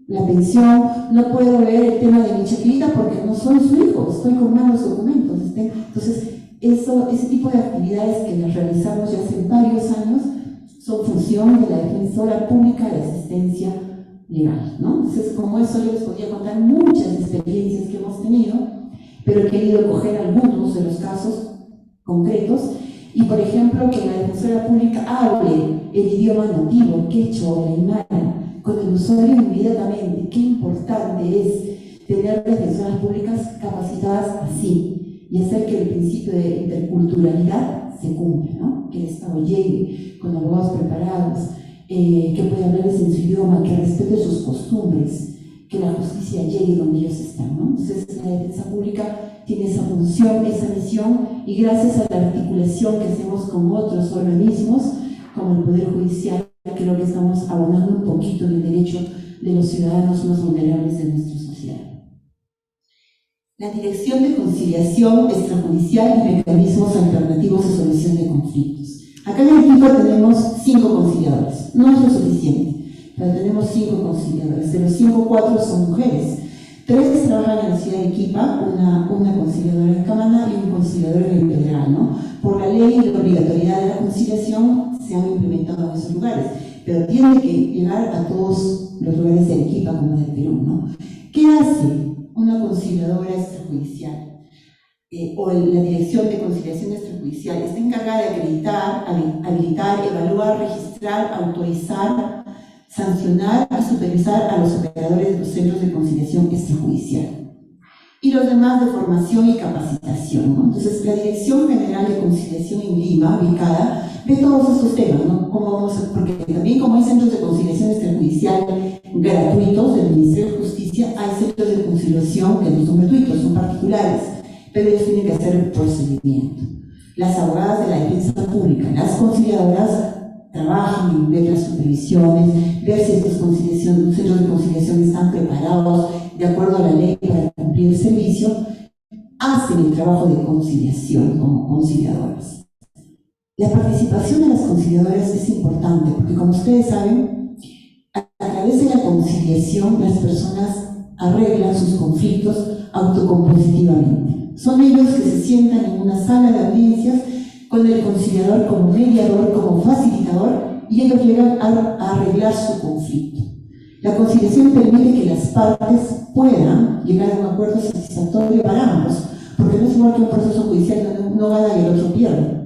la pensión, no puedo ver el tema de mi chiquita porque no soy su hijo, estoy con malos documentos. Entonces, ese tipo de actividades que las realizamos ya hace varios años son función de la defensora pública de asistencia legal, ¿no? Entonces, como eso yo les podría contar muchas experiencias que hemos tenido, pero he querido coger algunos de los casos concretos y, por ejemplo, que la defensora pública hable el idioma nativo, quechua o aymara, con el usuario inmediatamente. Qué importante es tener defensoras públicas capacitadas así y hacer que el principio de interculturalidad se cumpla, ¿no? Que el Estado llegue con abogados preparados, que pueda hablarles en su idioma, que respete sus costumbres, que la justicia llegue donde ellos están, ¿no? Entonces, la defensa pública tiene esa función, esa misión, y gracias a la articulación que hacemos con otros organismos, como el Poder Judicial, creo que estamos abonando un poquito en el derecho de los ciudadanos más vulnerables de nuestra sociedad. La Dirección de Conciliación Extrajudicial y Mecanismos Alternativos de Solución de Conflictos. Acá en el equipo tenemos 5 conciliadores, no es lo suficiente, pero tenemos 5 conciliadores. De los 5, 4 son mujeres. 3 trabajan en la ciudad de Arequipa, una conciliadora en Camaná y un conciliador en el Pedregal, ¿no? Por la ley y la obligatoriedad de la conciliación se han implementado en esos lugares, pero tiene que llegar a todos los lugares de Arequipa como del Perú, ¿no? ¿Qué hace una conciliadora extrajudicial? O la Dirección de Conciliación Extrajudicial está encargada de acreditar, habilitar, evaluar, registrar, autorizar, sancionar y supervisar a los operadores de los centros de conciliación extrajudicial y los demás de formación y capacitación, ¿no? Entonces, la Dirección General de Conciliación en Lima, ubicada, ve todos estos temas, ¿no? Porque también como hay centros de conciliación extrajudicial gratuitos del Ministerio de Justicia, hay centros de conciliación que no son gratuitos, son particulares, pero ellos tienen que hacer el procedimiento. Las abogadas de la defensa pública, las conciliadoras, trabajan en ver las supervisiones, ver si estos centros de conciliación están preparados de acuerdo a la ley para cumplir el servicio, hacen el trabajo de conciliación como conciliadoras. La participación de las conciliadoras es importante porque, como ustedes saben, a través de la conciliación las personas arreglan sus conflictos autocompositivamente. Son ellos que se sientan en una sala de audiencias con el conciliador como mediador, como facilitador, y ellos llegan a arreglar su conflicto. La conciliación permite que las partes puedan llegar a un acuerdo satisfactorio para ambos, porque no es igual que un proceso judicial donde uno gana y el otro pierde.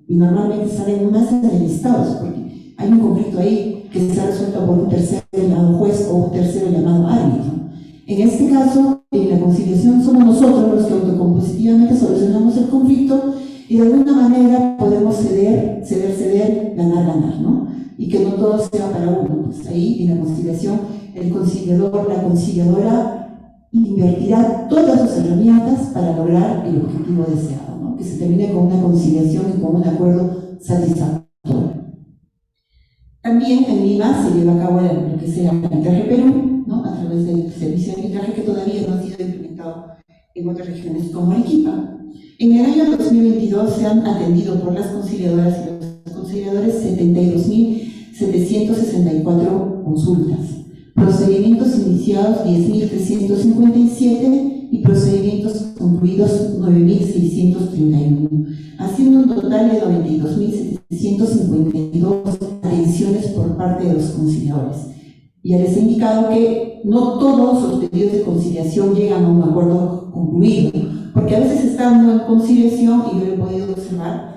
Y normalmente salen más enemistados, porque hay un conflicto ahí que se ha resuelto por un tercero llamado juez o un tercero llamado árbitro. En este caso, en la conciliación somos nosotros los que autocompositivamente solucionamos el conflicto y de alguna manera podemos ceder, ganar, ¿no? Y que no todo sea para uno. Pues ahí, en la conciliación, el conciliador, la conciliadora invertirá todas sus herramientas para lograr el objetivo deseado, ¿no? Que se termine con una conciliación y con un acuerdo satisfactorio. También en Lima se lleva a cabo lo que es el arbitraje Perú, ¿no? A través del servicio de arbitraje que todavía no ha sido implementado en otras regiones como Arequipa. En el año 2022 se han atendido por las conciliadoras y los conciliadores 72.764 consultas, procedimientos iniciados 10.357 y procedimientos concluidos 9.631, haciendo un total de 92.752 atenciones por parte de los conciliadores. Ya les he indicado que no todos los pedidos de conciliación llegan a un acuerdo concluido, porque a veces estando en conciliación, y yo lo he podido observar,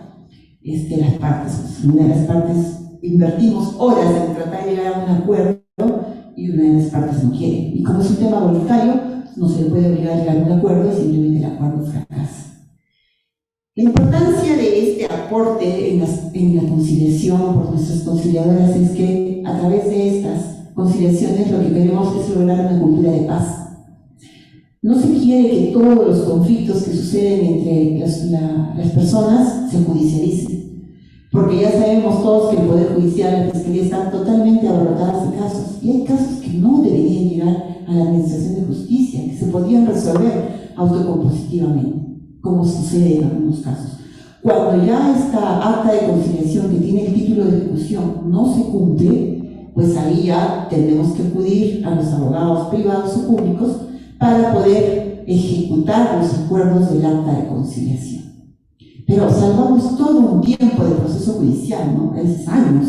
las partes, una de las partes invertimos horas en tratar de llegar a un acuerdo y una de las partes no quiere. Y como es un tema voluntario, no se le puede obligar a llegar a un acuerdo y simplemente el acuerdo fracasa. La importancia de este aporte en la conciliación por nuestras conciliadoras es que a través de estas conciliaciones lo que queremos es lograr una cultura de paz. No se quiere que todos los conflictos que suceden entre las personas se judicialicen, porque ya sabemos todos que el Poder Judicial, la Fiscalía están totalmente abarrotadas de casos, y hay casos que no deberían llegar a la Administración de Justicia, que se podrían resolver autocompositivamente, como sucede en algunos casos. Cuando ya esta acta de conciliación que tiene el título de ejecución no se cumple, pues ahí ya tenemos que acudir a los abogados privados o públicos para poder ejecutar los acuerdos del acta de conciliación. Pero salvamos todo un tiempo de proceso judicial, ¿no? A veces años.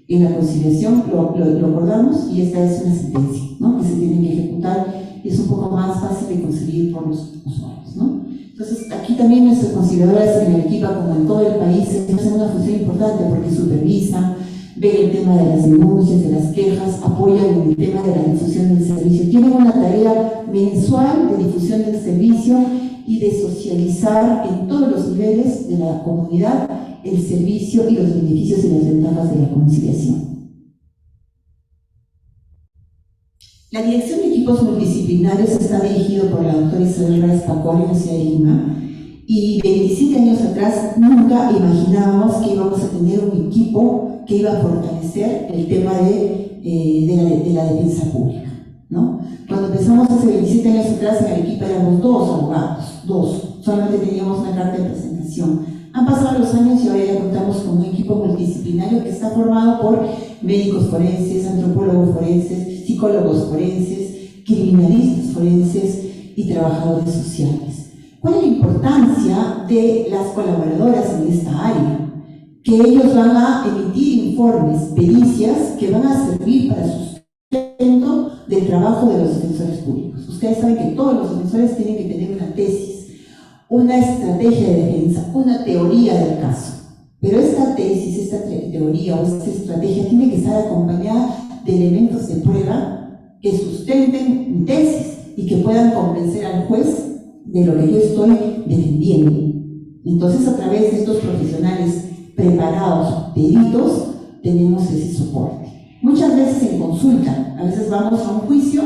En la conciliación lo acordamos y esta es una sentencia, ¿no? Que se tiene que ejecutar y es un poco más fácil de conseguir por los usuarios, ¿no? Entonces, aquí también nuestras conciliadoras en Arequipa, como en todo el país, hacen una función importante porque supervisan, ven el tema de las denuncias, de las quejas, apoyan en el tema de la difusión del servicio. Tienen una tarea mensual de difusión del servicio y de socializar en todos los niveles de la comunidad el servicio y los beneficios y las ventajas de la conciliación. La Dirección de Equipos Multidisciplinarios está dirigido por la doctora Isabel Reyes Pacol en la ciudad de Lima, y 27 años atrás nunca imaginábamos que íbamos a tener un equipo que iba a fortalecer el tema de la defensa pública, ¿no? Cuando empezamos hace 27 años atrás en Arequipa éramos 2 abogados, solamente teníamos una carta de presentación. Han pasado los años y ahora ya contamos con un equipo multidisciplinario que está formado por médicos forenses, antropólogos forenses, psicólogos forenses, criminalistas forenses y trabajadores sociales. ¿Cuál es la importancia de las colaboradoras en esta área? Que ellos van a emitir informes, pericias, que van a servir para sustento del trabajo de los defensores públicos. Ustedes saben que todos los defensores tienen que tener una tesis, una estrategia de defensa, una teoría del caso. Pero esta tesis, esta teoría o esta estrategia tiene que estar acompañada de elementos de prueba que sustenten mi tesis y que puedan convencer al juez de lo que yo estoy defendiendo. Entonces, a través de estos profesionales preparados, peritos, tenemos ese soporte. Muchas veces en consulta, a veces vamos a un juicio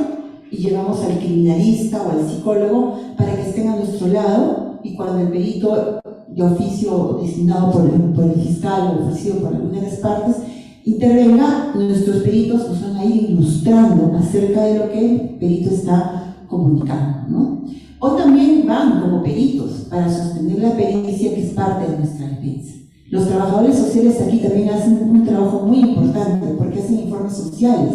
y llevamos al criminalista o al psicólogo para que estén a nuestro lado, y cuando el perito de oficio designado por el fiscal o ofrecido por alguna de las partes intervenga, nuestros peritos nos van a ir ilustrando acerca de lo que el perito está comunicando, ¿no? O también van como peritos para sostener la pericia que es parte de nuestra defensa. Los trabajadores sociales aquí también hacen un trabajo muy importante porque hacen informes sociales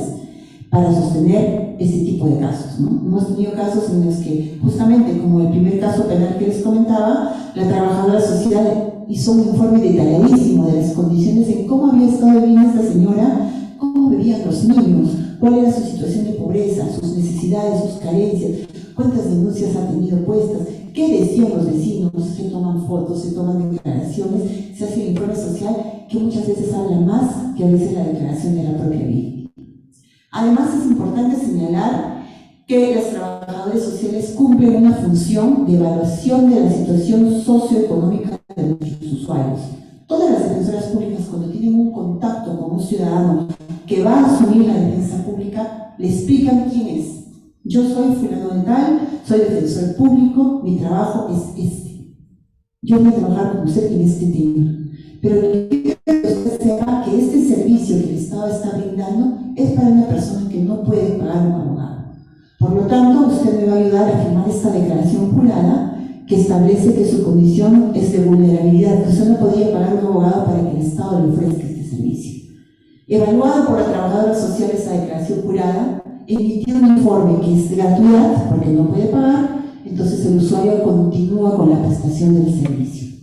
para sostener ese tipo de casos, ¿no? Hemos tenido casos en los que, justamente como el primer caso penal que les comentaba, la trabajadora social hizo un informe detalladísimo de las condiciones en cómo había estado viviendo esta señora, cómo vivían los niños, cuál era su situación de pobreza, sus necesidades, sus carencias, cuántas denuncias ha tenido puestas, qué decían los vecinos, se toman fotos, se toman declaraciones, se hace un informe social que muchas veces habla más que a veces la declaración de la propia víctima. Además, es importante señalar que los trabajadores sociales cumplen una función de evaluación de la situación socioeconómica de nuestros usuarios. Todas las defensoras públicas, cuando tienen un contacto con un ciudadano que va a asumir la defensa pública, le explican quién es. Yo soy fulano de tal, soy defensor público, mi trabajo es este. Yo voy a trabajar con usted en este tema. Pero quiero que usted sepa que este servicio que el Estado está brindando es para una persona que no puede pagar un abogado. Por lo tanto, usted me va a ayudar a firmar esta declaración jurada que establece que su condición es de vulnerabilidad, que usted no podría pagar un abogado para que el Estado le ofrezca este servicio. Evaluado por la trabajadora social esa declaración jurada, emitió un informe que es gratuidad porque no puede pagar, entonces el usuario continúa con la prestación del servicio.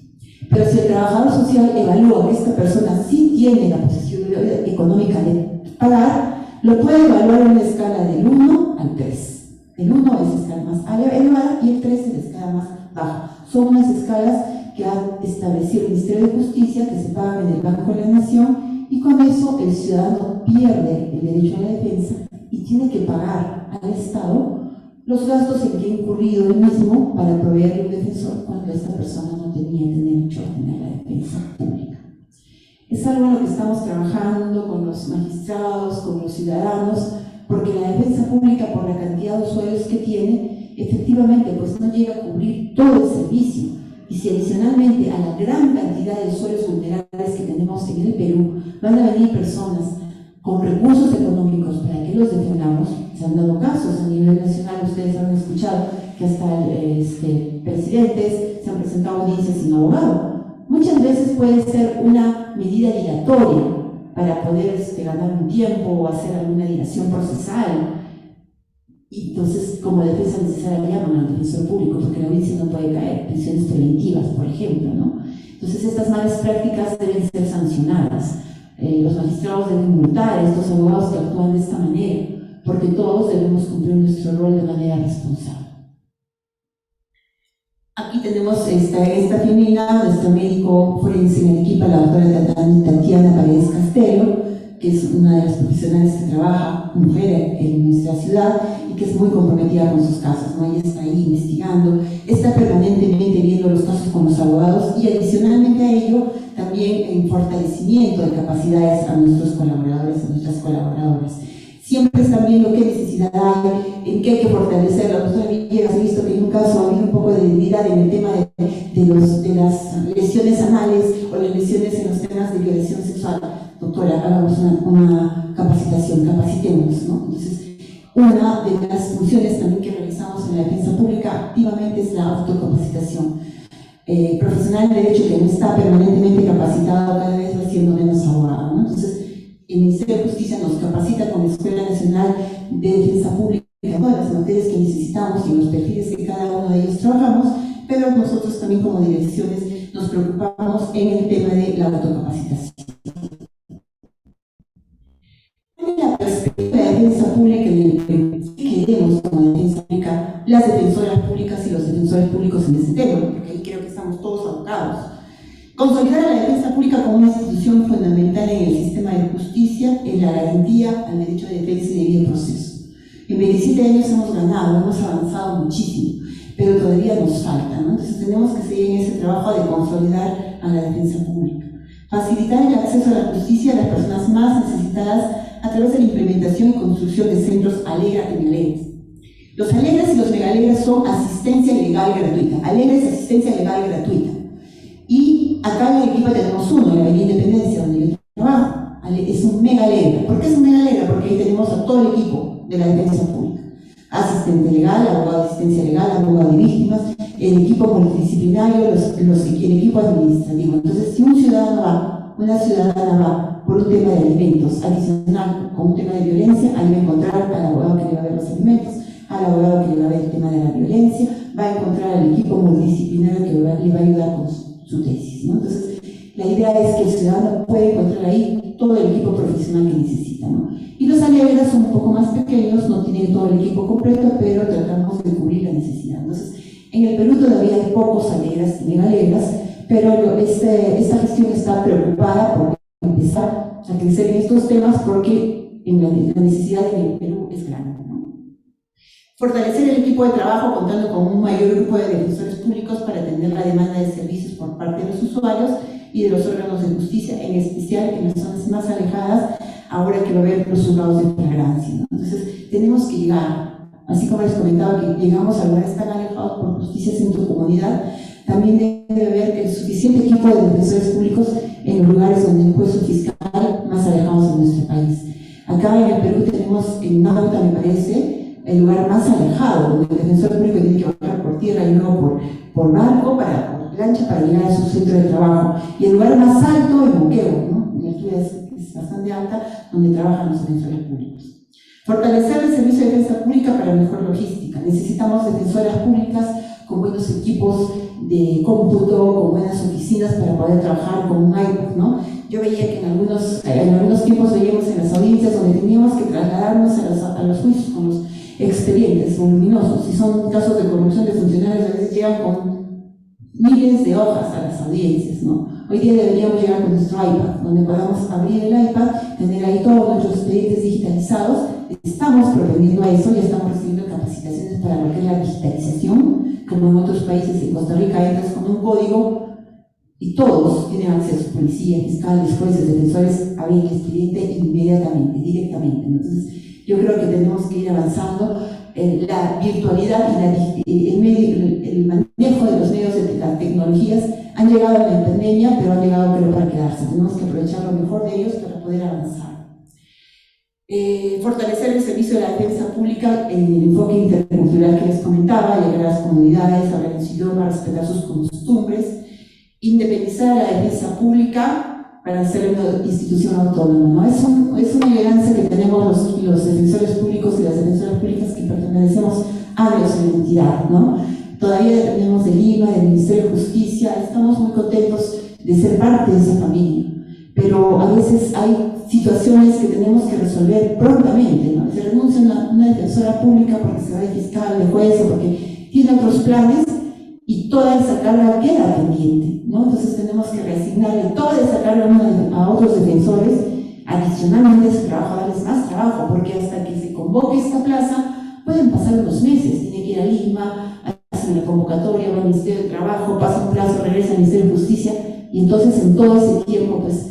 Pero si el trabajador social evalúa que esta persona sí tiene la posición económica de pagar, lo puede evaluar en una escala del 1 al 3. El 1 es la escala más elevada y el 3 es la escala más baja. Son unas escalas que ha establecido el Ministerio de Justicia que se pagan en el Banco de la Nación, y con eso el ciudadano pierde el derecho a la defensa y tiene que pagar al Estado los gastos en que ha incurrido él mismo para proveerle un defensor cuando esta persona no tenía derecho a tener la defensa pública. Es algo en lo que estamos trabajando con los magistrados, con los ciudadanos, porque la defensa pública, por la cantidad de usuarios que tiene, efectivamente pues no llega a cubrir todo el servicio. Y si adicionalmente a la gran cantidad de usuarios vulnerables que tenemos en el Perú van a venir personas con recursos económicos para que los defendamos, se han dado casos a nivel nacional, ustedes han escuchado que hasta presidentes se han presentado audiencias sin abogado. Muchas veces puede ser una medida dilatoria para poder ganar un tiempo o hacer alguna dilación procesal. Y entonces, como defensa necesaria, llaman al defensor público porque la audiencia no puede caer, prisiones preventivas, por ejemplo, ¿no? Entonces, estas malas prácticas deben ser sancionadas. Los magistrados deben multar a estos abogados que actúan de esta manera, porque todos debemos cumplir nuestro rol de manera responsable. Aquí tenemos esta femina, nuestro médico forense en Arequipa, la doctora Tatiana Paredes Castelo, que es una de las profesionales que trabaja, mujer en nuestra ciudad, y que es muy comprometida con sus casos, ¿no? Ella está ahí investigando, está permanentemente viendo los casos con los abogados, y adicionalmente a ello, también en fortalecimiento de capacidades a nuestros colaboradores y nuestras colaboradoras. Siempre están viendo qué necesidad hay, en qué hay que fortalecer. La doctora Villegas ha visto que en un caso había un poco de debilidad en el tema de las lesiones anales o las lesiones en los temas de violación sexual. Doctora, hagamos una capacitación, capacitémonos, ¿no? Entonces, una de las funciones también que realizamos en la defensa pública activamente es la autocapacitación. Profesional de derecho que no está permanentemente capacitado cada vez va siendo menos abogado, ¿no? Entonces, el Ministerio de Justicia nos capacita con la Escuela Nacional de Defensa Pública en todas las materias que necesitamos y en los perfiles que cada uno de ellos trabajamos, pero nosotros también como direcciones nos preocupamos en el tema de la autocapacitación. En la perspectiva de la defensa pública, en el que queremos como defensa pública, las defensoras públicas y los defensores públicos en ese tema, porque ahí creo que estamos todos abocados. Consolidar a la defensa pública como una institución fundamental en el sistema de justicia en la garantía al derecho de defensa y debido proceso. En 27 años hemos ganado, hemos avanzado muchísimo, pero todavía nos falta, ¿no? Entonces tenemos que seguir en ese trabajo de consolidar a la defensa pública. Facilitar el acceso a la justicia a las personas más necesitadas a través de la implementación y construcción de centros Alegra y Megalegras. Los Alegras y los Megalegras son asistencia legal gratuita. Alegra es asistencia legal gratuita. Y acá en el equipo tenemos uno, en la Avenida Independencia, donde yo trabajo. Es un Megalegra. ¿Por qué es un Megalegra? Porque ahí tenemos a todo el equipo de la defensa pública. Asistente legal, abogado de asistencia legal, abogado de víctimas, el equipo multidisciplinario, el equipo administrativo. Entonces, si un ciudadano va, una ciudadana va por un tema de alimentos adicional con un tema de violencia, ahí va a encontrar al abogado que le va a ver los alimentos, al abogado que le va a ver el tema de la violencia, va a encontrar al equipo multidisciplinario que le va a ayudar con su tesis, ¿no? Entonces, la idea es que el ciudadano puede encontrar ahí todo el equipo profesional que necesita, ¿no? Y los Alegras son un poco más pequeños, no tienen todo el equipo completo, pero tratamos de cubrir la necesidad. Entonces, en el Perú todavía hay pocos Alegras y Megalegras, pero esta gestión está preocupada por empezar a crecer en estos temas porque la necesidad en el Perú es grande, ¿no? Fortalecer el equipo de trabajo contando con un mayor grupo de defensores públicos para atender la demanda de servicios por parte de los usuarios y de los órganos de justicia, en especial en las zonas más alejadas, ahora que va a haber los juzgados de flagrancia, ¿no? Entonces, tenemos que llegar, así como les comentaba que llegamos a lugares tan alejados por justicia en tu comunidad, también debe haber el suficiente equipo de defensores públicos en los lugares donde el juez fiscal más alejados de nuestro país. Acá en el Perú tenemos en Nauta, me parece, el lugar más alejado, donde el defensor público tiene que bajar por tierra y luego por barco, por lancha para llegar a su centro de trabajo. Y el lugar más alto es Moquegua, ¿no? La altura es bastante alta, donde trabajan los defensores públicos. Fortalecer el servicio de defensa pública para mejor logística. Necesitamos defensoras públicas con buenos equipos de cómputo, con buenas oficinas para poder trabajar con un iPad, ¿no? Yo veía que en algunos tiempos veíamos en las audiencias donde teníamos que trasladarnos a los juicios con los expedientes voluminosos. Si son casos de corrupción de funcionarios, a veces llegan con miles de hojas a las audiencias, ¿no? Hoy día deberíamos llegar con nuestro iPad, donde podamos abrir el iPad, tener ahí todos nuestros expedientes digitalizados. Estamos propendiendo a eso y estamos recibiendo capacitaciones para lo que es la digitalización, como en otros países. En Costa Rica entras con un código y todos tienen acceso, policías, fiscales, jueces, defensores, a ver el expediente inmediatamente, directamente. Entonces, yo creo que tenemos que ir avanzando. La virtualidad y el manejo de los medios de las tecnologías han llegado a la pandemia, pero han llegado pero para quedarse. Tenemos que aprovechar lo mejor de ellos para poder avanzar. Fortalecer el servicio de la defensa pública en el enfoque intercultural que les comentaba, llegar a las comunidades, hablar en su idioma, respetar sus costumbres, independizar a la defensa pública para ser una institución autónoma, ¿no? Es una elegancia que tenemos los defensores públicos y las defensoras públicas que pertenecemos a nuestra entidad, ¿no? Todavía dependemos de Lima, del Ministerio de Justicia, estamos muy contentos de ser parte de esa familia, pero a veces hay situaciones que tenemos que resolver prontamente, ¿no? Se renuncia a una defensora pública porque se va de fiscal, de juez o porque tiene otros planes y toda esa carga queda pendiente, ¿no? Entonces tenemos que reasignarle toda esa carga a otros defensores, adicionalmente a su trabajo, darles más trabajo, porque hasta que se convoque esta plaza pueden pasar unos meses, tiene que ir a Lima, hacen la convocatoria, va al Ministerio de Trabajo, pasa un plazo, regresa al Ministerio de Justicia, y entonces en todo ese tiempo pues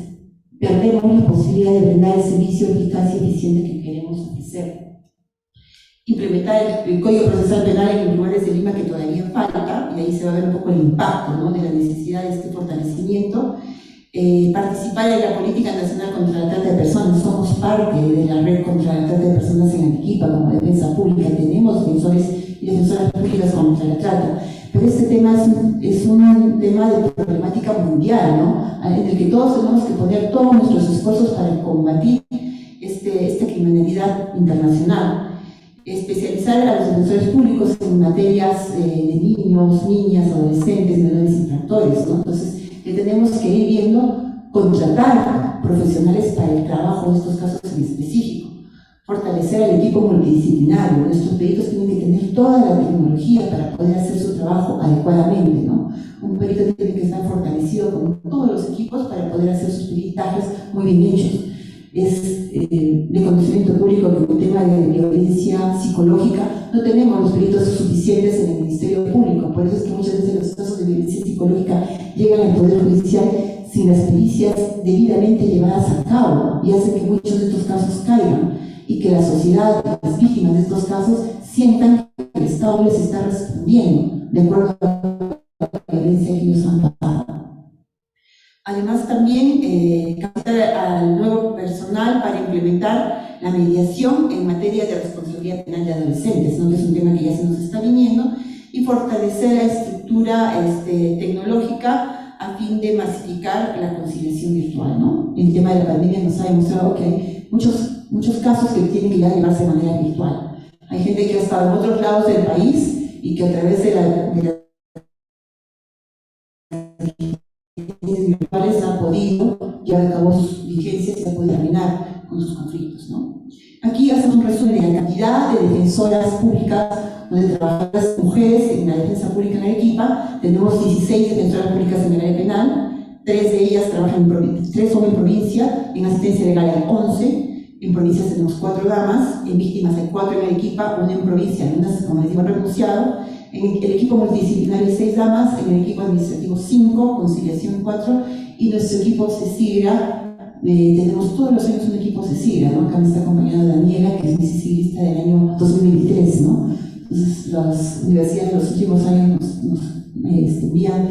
perdemos la posibilidad de brindar el servicio eficaz y eficiente que queremos ofrecer. implementar el Código Procesal Penal en los lugares de Lima que todavía falta, y ahí se va a ver un poco el impacto, ¿no?, de la necesidad de este fortalecimiento. Participar en la política nacional contra la trata de personas. Somos parte de la red contra la trata de personas en Arequipa como defensa pública. Tenemos defensores y defensoras públicas contra la trata, pero este tema es un tema de problemática mundial, ¿no?, en el que todos tenemos que poner todos nuestros esfuerzos para combatir esta criminalidad internacional. Especializar a los defensores públicos en materias de niños, niñas, adolescentes, menores infractores, ¿no? Entonces, tenemos que ir viendo, contratar profesionales para el trabajo de estos casos en específico, fortalecer al equipo multidisciplinario. Nuestros peritos tienen que tener toda la tecnología para poder hacer su trabajo adecuadamente, ¿no? Un perito tiene que estar fortalecido con todos los equipos para poder hacer sus peritajes muy bien hechos. Es de conocimiento público que en el tema de violencia psicológica no tenemos los peritos suficientes en el Ministerio Público. Por eso es que muchas veces los casos de violencia psicológica llegan al Poder Judicial sin las pericias debidamente llevadas a cabo, y hacen que muchos de estos casos caigan y que la sociedad, las víctimas de estos casos, sientan que el Estado les está respondiendo de acuerdo a la violencia que ellos han pasado. Además, también capacitar al nuevo personal para implementar la mediación en materia de responsabilidad penal de adolescentes, ¿no?, que es un tema que ya se nos está viniendo, y fortalecer la estructura tecnológica a fin de masificar la conciliación virtual, ¿no? El tema de la pandemia nos ha demostrado que hay muchos casos que tienen que ya llevarse de manera virtual. Hay gente que ha estado en otros lados del país y que a través de las virtuales han podido llevar a cabo sus diligencias y han podido terminar con sus conflictos, ¿no? Aquí hacemos un resumen de la cantidad de defensoras públicas o de trabajadoras mujeres en la defensa pública en Arequipa. Tenemos 16 defensoras públicas en el área penal, 3 de ellas trabajan en provincia, 3 son en provincia, en asistencia legal hay 11, en provincias tenemos 4 damas, en víctimas hay 4 en Arequipa, 1 en provincia, algunas, como les digo, han renunciado. En el equipo multidisciplinario hay 6 damas, en el equipo administrativo 5, conciliación 4, y nuestro equipo CECIGRA, tenemos todos los años un equipo CECIGRA, ¿no? Acá me está acompañando Daniela, que es mi CECIGRista del año 2023, ¿no? Entonces, las universidades de los últimos años nos envían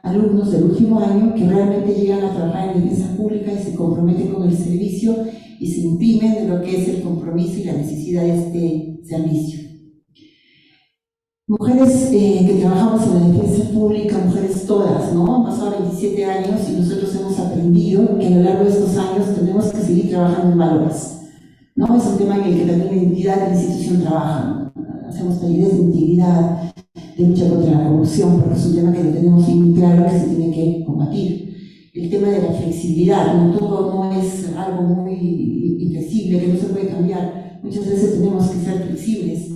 alumnos del último año que realmente llegan a trabajar en defensa pública y se comprometen con el servicio y se imprimen de lo que es el compromiso y la necesidad de este servicio. Mujeres que trabajamos en la defensa pública, mujeres todas, ¿no? Han pasado 27 años y nosotros hemos aprendido que a lo largo de estos años tenemos que seguir trabajando en valores, ¿no? Es un tema en el que también la entidad y la institución trabajan. Hacemos talleres de integridad, de lucha contra la corrupción, porque es un tema que lo tenemos bien claro que se tiene que combatir. El tema de la flexibilidad, no todo no es algo muy inflexible, que no se puede cambiar. Muchas veces tenemos que ser flexibles.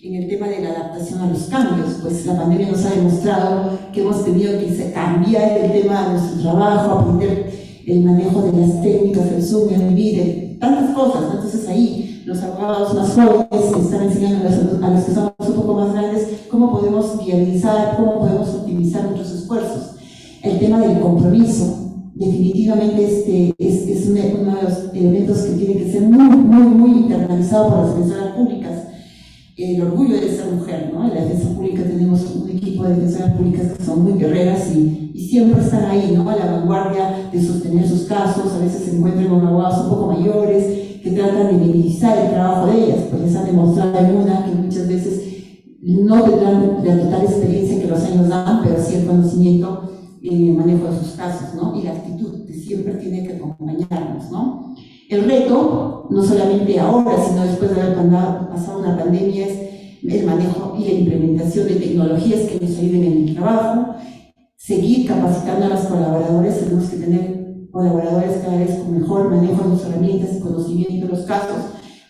En el tema de la adaptación a los cambios, pues la pandemia nos ha demostrado que hemos tenido que cambiar el tema de nuestro trabajo, aprender el manejo de las técnicas, el Zoom, el Meet, tantas cosas, ¿no? Entonces ahí los abogados más jóvenes están enseñando a los que somos un poco más grandes cómo podemos viabilizar, cómo podemos optimizar nuestros esfuerzos. El tema del compromiso, definitivamente es uno de los elementos que tiene que ser muy internalizado por las defensoras públicas. El orgullo de ser mujer, ¿no? En la defensa pública tenemos un equipo de defensoras públicas que son muy guerreras y siempre están ahí, ¿no? A la vanguardia de sostener sus casos. A veces se encuentran con abogados un poco mayores que tratan de minimizar el trabajo de ellas, pues les han demostrado en una que muchas veces no tendrán la total experiencia que los años dan, pero sí el conocimiento en el manejo de sus casos, ¿no? Y la actitud que siempre tiene que acompañarnos, ¿no? El reto, no solamente ahora, sino después de haber pasado una pandemia, es el manejo y la implementación de tecnologías que nos ayuden en el trabajo, seguir capacitando a los colaboradores. Tenemos que tener colaboradores cada vez con mejor manejo de las herramientas y conocimiento de los casos,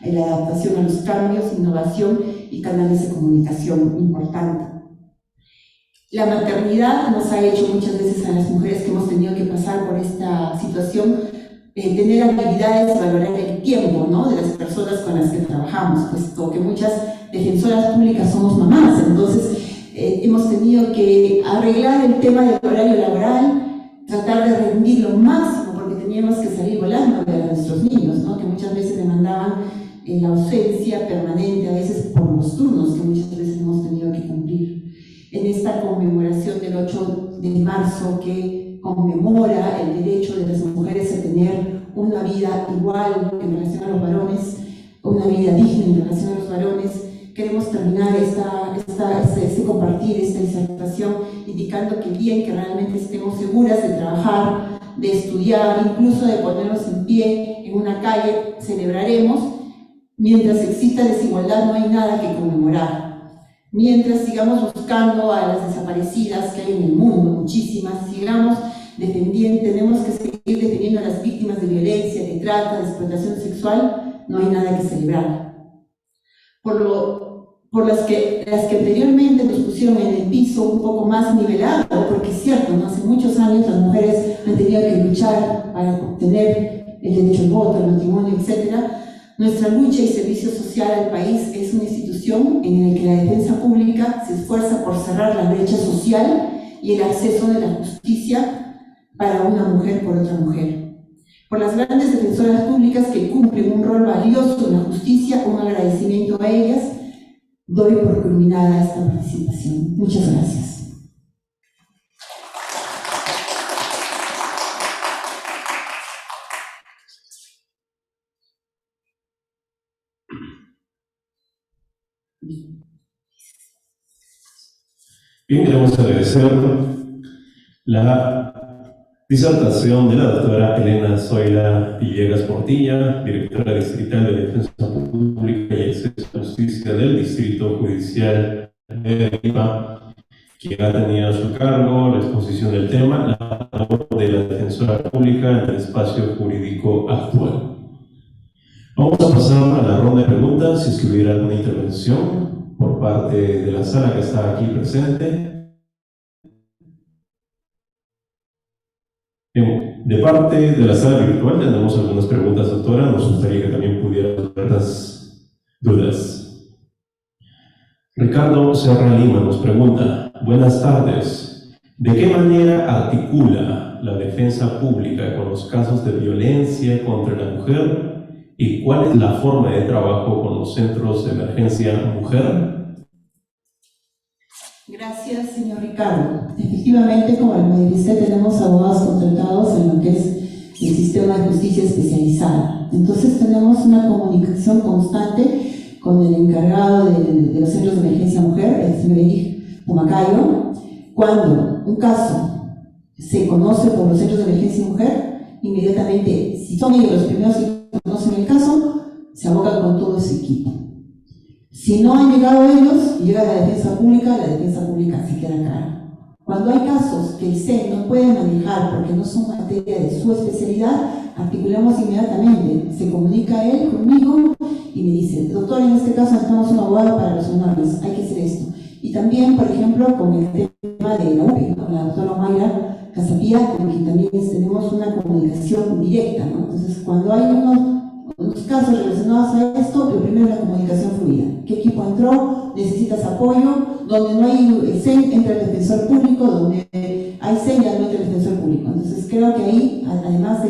la adaptación a los cambios, innovación y canales de comunicación importante. La maternidad nos ha hecho muchas veces a las mujeres que hemos tenido que pasar por esta situación tener habilidades, valorar el tiempo, ¿no? De las personas con las que trabajamos, puesto que muchas defensoras públicas somos mamás. Entonces hemos tenido que arreglar el tema del horario laboral, tratar de rendir lo máximo, porque teníamos que salir volando a ver a nuestros niños, ¿no? Que muchas veces demandaban la ausencia permanente, a veces por los turnos que muchas veces hemos tenido que cumplir. En esta conmemoración del 8 de marzo que conmemora el derecho de las mujeres a tener una vida igual en relación a los varones, una vida digna en relación a los varones, queremos terminar este compartir, esta disertación, indicando que el día en que realmente estemos seguras de trabajar, de estudiar, incluso de ponernos en pie en una calle, celebraremos. Mientras exista desigualdad no hay nada que conmemorar. Mientras sigamos buscando a las desaparecidas que hay en el mundo, muchísimas, sigamos defendiendo, tenemos que seguir defendiendo a las víctimas de violencia, de trata, de explotación sexual, no hay nada que celebrar. Por las que anteriormente nos pusieron en el piso un poco más nivelado, porque es cierto, ¿no? Hace muchos años las mujeres han tenido que luchar para obtener el derecho al voto, el matrimonio, etc. Nuestra lucha y servicio social al país es una institución en la que la defensa pública se esfuerza por cerrar la brecha social y el acceso de la justicia para una mujer por otra mujer. Por las grandes defensoras públicas que cumplen un rol valioso en la justicia, un agradecimiento a ellas. Doy por culminada esta participación. Muchas gracias. Bien, queremos agradecer la disertación de la doctora Elena Zoila Villegas Portilla, directora distrital de Defensa Pública y Acceso a Justicia del Distrito Judicial de Lima, quien ha tenido a su cargo la exposición del tema, la labor de la defensora pública en el espacio jurídico actual. Vamos a pasar a la ronda de preguntas, si es que hubiera alguna intervención por parte de la sala que está aquí presente. De parte de la sala virtual tenemos algunas preguntas, doctora. Nos gustaría que también pudiera resolver las dudas. Ricardo Serra Lima nos pregunta: buenas tardes. ¿De qué manera articula la defensa pública con los casos de violencia contra la mujer? ¿Y cuál es la forma de trabajo con los centros de emergencia mujer? Gracias, señor Ricardo. Efectivamente, como el manifesté, tenemos abogados contratados en lo que es el sistema de justicia especializada. Entonces tenemos una comunicación constante con el encargado de los centros de emergencia mujer, el señor Eric Pumacayo. Cuando un caso se conoce por los centros de emergencia mujer, inmediatamente, si son ellos los primeros que conocen el caso, se abocan con todo ese equipo. Si no han llegado ellos, llega la defensa pública se queda acá. Cuando hay casos que el CEN no puede manejar porque no son materia de su especialidad, articulamos inmediatamente. Se comunica él conmigo y me dice: doctor, en este caso necesitamos un abogado para resolverles, hay que hacer esto. Y también, por ejemplo, con el tema de la UPE, con la doctora Mayra Casapía, con quien también tenemos una comunicación directa, ¿no? Entonces, cuando hay unos casos relacionados a esto, lo primero es la comunicación fluida. ¿Qué equipo entró? ¿Necesitas apoyo? Donde no hay CEN, entra el defensor público. Donde hay CEN, ya no entra el defensor público. Entonces creo que ahí, además de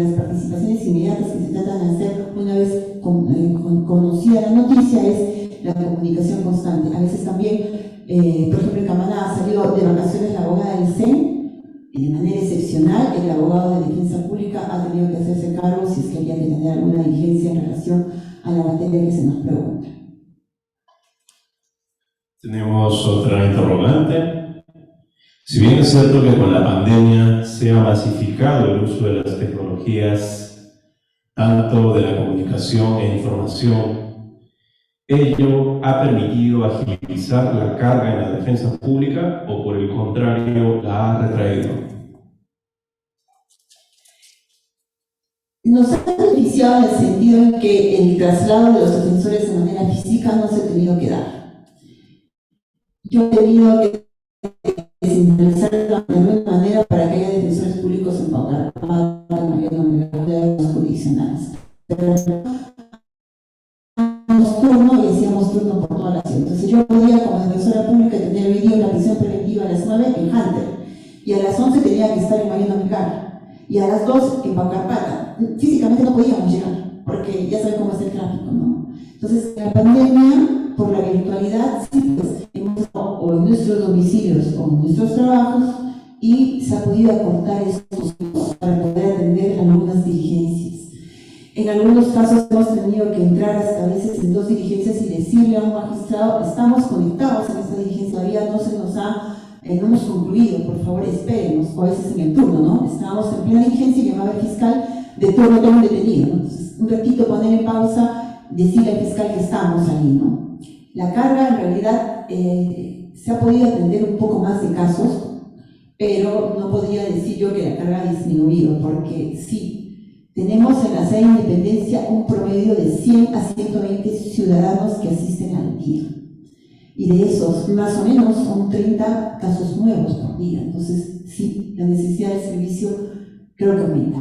las participaciones inmediatas que se tratan de hacer una vez conocida la noticia, es la comunicación constante. A veces también, por ejemplo, en Camaná ha salido de vacaciones la abogada del CEN. De manera excepcional, el abogado de defensa pública ha tenido que hacerse cargo si es que había que tener alguna diligencia en relación a la materia que se nos pregunta. Tenemos otra interrogante. Si bien es cierto que con la pandemia se ha masificado el uso de las tecnologías, tanto de la comunicación e información, ¿ello ha permitido agilizar la carga en la defensa pública o por el contrario la ha retraído? Nos ha beneficiado en el sentido en que el traslado de los defensores de manera física no se ha tenido que dar. Yo he tenido que descentralizar de alguna manera para que haya defensores públicos en Paucarpata, en los jurisdiccionales. Turno y hacíamos turno por toda la ciudad. Entonces yo podía, como defensora pública, tener hoy día una prisión preventiva a las 9 en Hunter, y a las 11 tenía que estar en Mariano Melgar, y a las 2 en Paucarpata. Físicamente no podíamos llegar, porque ya saben cómo es el tráfico, ¿no? Entonces, en la pandemia, por la virtualidad, sí, pues hemos estado o en nuestros domicilios o en nuestros trabajos y se ha podido acortar estos tiempos para poder atender algunas diligencias. En algunos casos hemos tenido que entrar hasta a veces en 2 diligencias y decirle a un magistrado, estamos conectados en esta diligencia, todavía no se nos ha, no hemos concluido, por favor espérenos, o a veces en el turno, ¿no? Estábamos en plena diligencia y llamaba al fiscal, de turno tengo un detenido, ¿no? Entonces, un ratito poner en pausa, decirle al fiscal que estamos ahí, ¿no? La carga en realidad se ha podido atender un poco más de casos, pero no podría decir yo que la carga ha disminuido, porque sí, tenemos en la sede de Independencia un promedio de 100 a 120 ciudadanos que asisten al día. Y de esos, más o menos, son 30 casos nuevos por día. Entonces, sí, la necesidad del servicio creo que aumenta.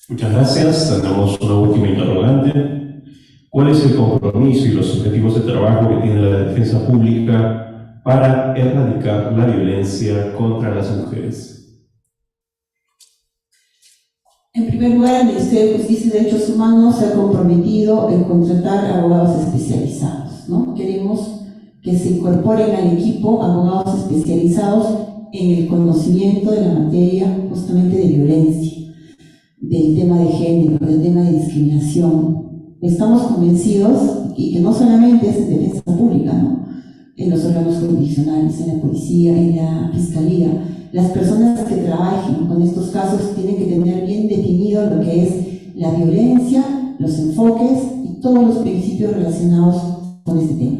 Muchas gracias. Tenemos una última interrogante. ¿Cuál es el compromiso y los objetivos de trabajo que tiene la defensa pública para erradicar la violencia contra las mujeres? En primer lugar, el Ministerio de Justicia y Derechos Humanos se ha comprometido en contratar abogados especializados, ¿no? Queremos que se incorporen al equipo abogados especializados en el conocimiento de la materia justamente de violencia, del tema de género, del tema de discriminación. Estamos convencidos, y que no solamente es en defensa pública, ¿no? En los órganos jurisdiccionales, en la policía, en la fiscalía, las personas que trabajen con estos casos tienen que tener bien definido lo que es la violencia, los enfoques y todos los principios relacionados con este tema.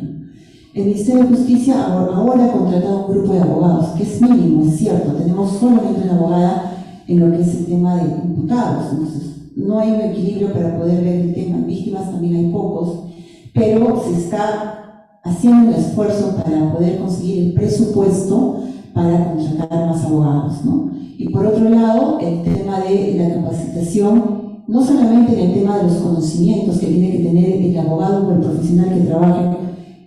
El Ministerio de Justicia ahora ha contratado un grupo de abogados, que es mínimo, es cierto, tenemos solamente una abogada en lo que es el tema de imputados, entonces no hay un equilibrio para poder ver el tema, en víctimas también hay pocos, pero se está haciendo un esfuerzo para poder conseguir el presupuesto para contratar más abogados, ¿no? Y por otro lado, el tema de la capacitación, no solamente en el tema de los conocimientos que tiene que tener el abogado o el profesional que trabaje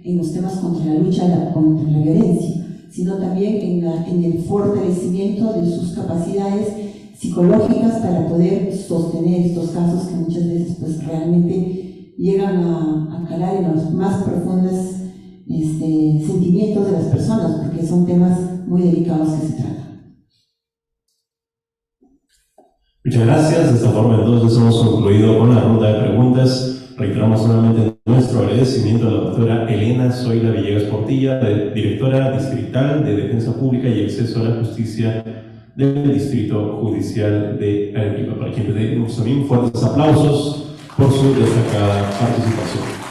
en los temas contra la lucha contra la violencia, sino también en el fortalecimiento de sus capacidades psicológicas para poder sostener estos casos que muchas veces pues realmente llegan a calar en los más profundos sentimientos de las personas, porque son temas muy delicados que se tratan. Muchas gracias. De esta forma entonces hemos concluido con la ronda de preguntas. Reiteramos nuevamente nuestro agradecimiento a la doctora Elena Zoila Villegas Portilla, directora distrital de Defensa Pública y Acceso a la Justicia del Distrito Judicial de Arequipa, para quien pedimos también fuertes aplausos por su destacada participación.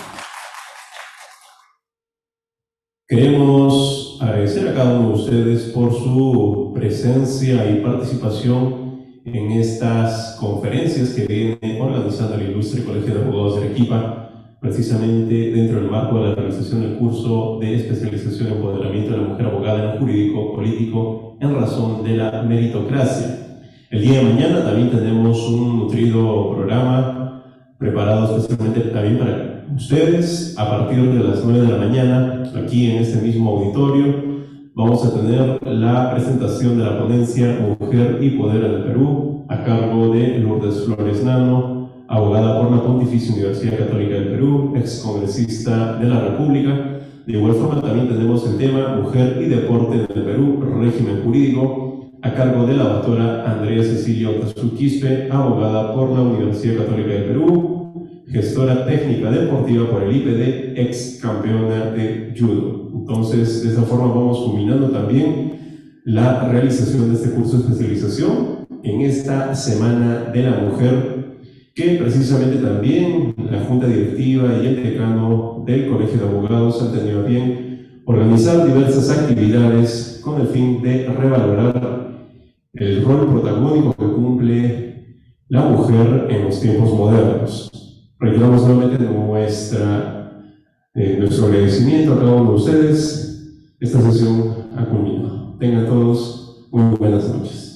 Queremos agradecer a cada uno de ustedes por su presencia y participación en estas conferencias que viene organizando el Ilustre Colegio de Abogados de Arequipa, precisamente dentro del marco de la realización del curso de especialización en empoderamiento de la mujer abogada en lo jurídico político en razón de la meritocracia. El día de mañana también tenemos un nutrido programa preparado especialmente también para ustedes. A partir de las 9 de la mañana, aquí en este mismo auditorio, vamos a tener la presentación de la ponencia Mujer y Poder en el Perú, a cargo de Lourdes Flores Nano, abogada por la Pontificia Universidad Católica del Perú, excongresista de la República. De igual forma también tenemos el tema Mujer y Deporte en el Perú, régimen jurídico, a cargo de la doctora Andrea Cecilia Otazú Quispe, abogada por la Universidad Católica del Perú, gestora técnica deportiva por el IPD, ex campeona de judo. Entonces, de esta forma vamos culminando también la realización de este curso de especialización en esta Semana de la Mujer, que precisamente también la Junta Directiva y el decano del Colegio de Abogados han tenido a bien organizar diversas actividades con el fin de revalorar el rol protagónico que cumple la mujer en los tiempos modernos. Reiteramos nuevamente nuestro agradecimiento a cada uno de ustedes. Esta sesión ha culminado. Tengan todos muy buenas noches.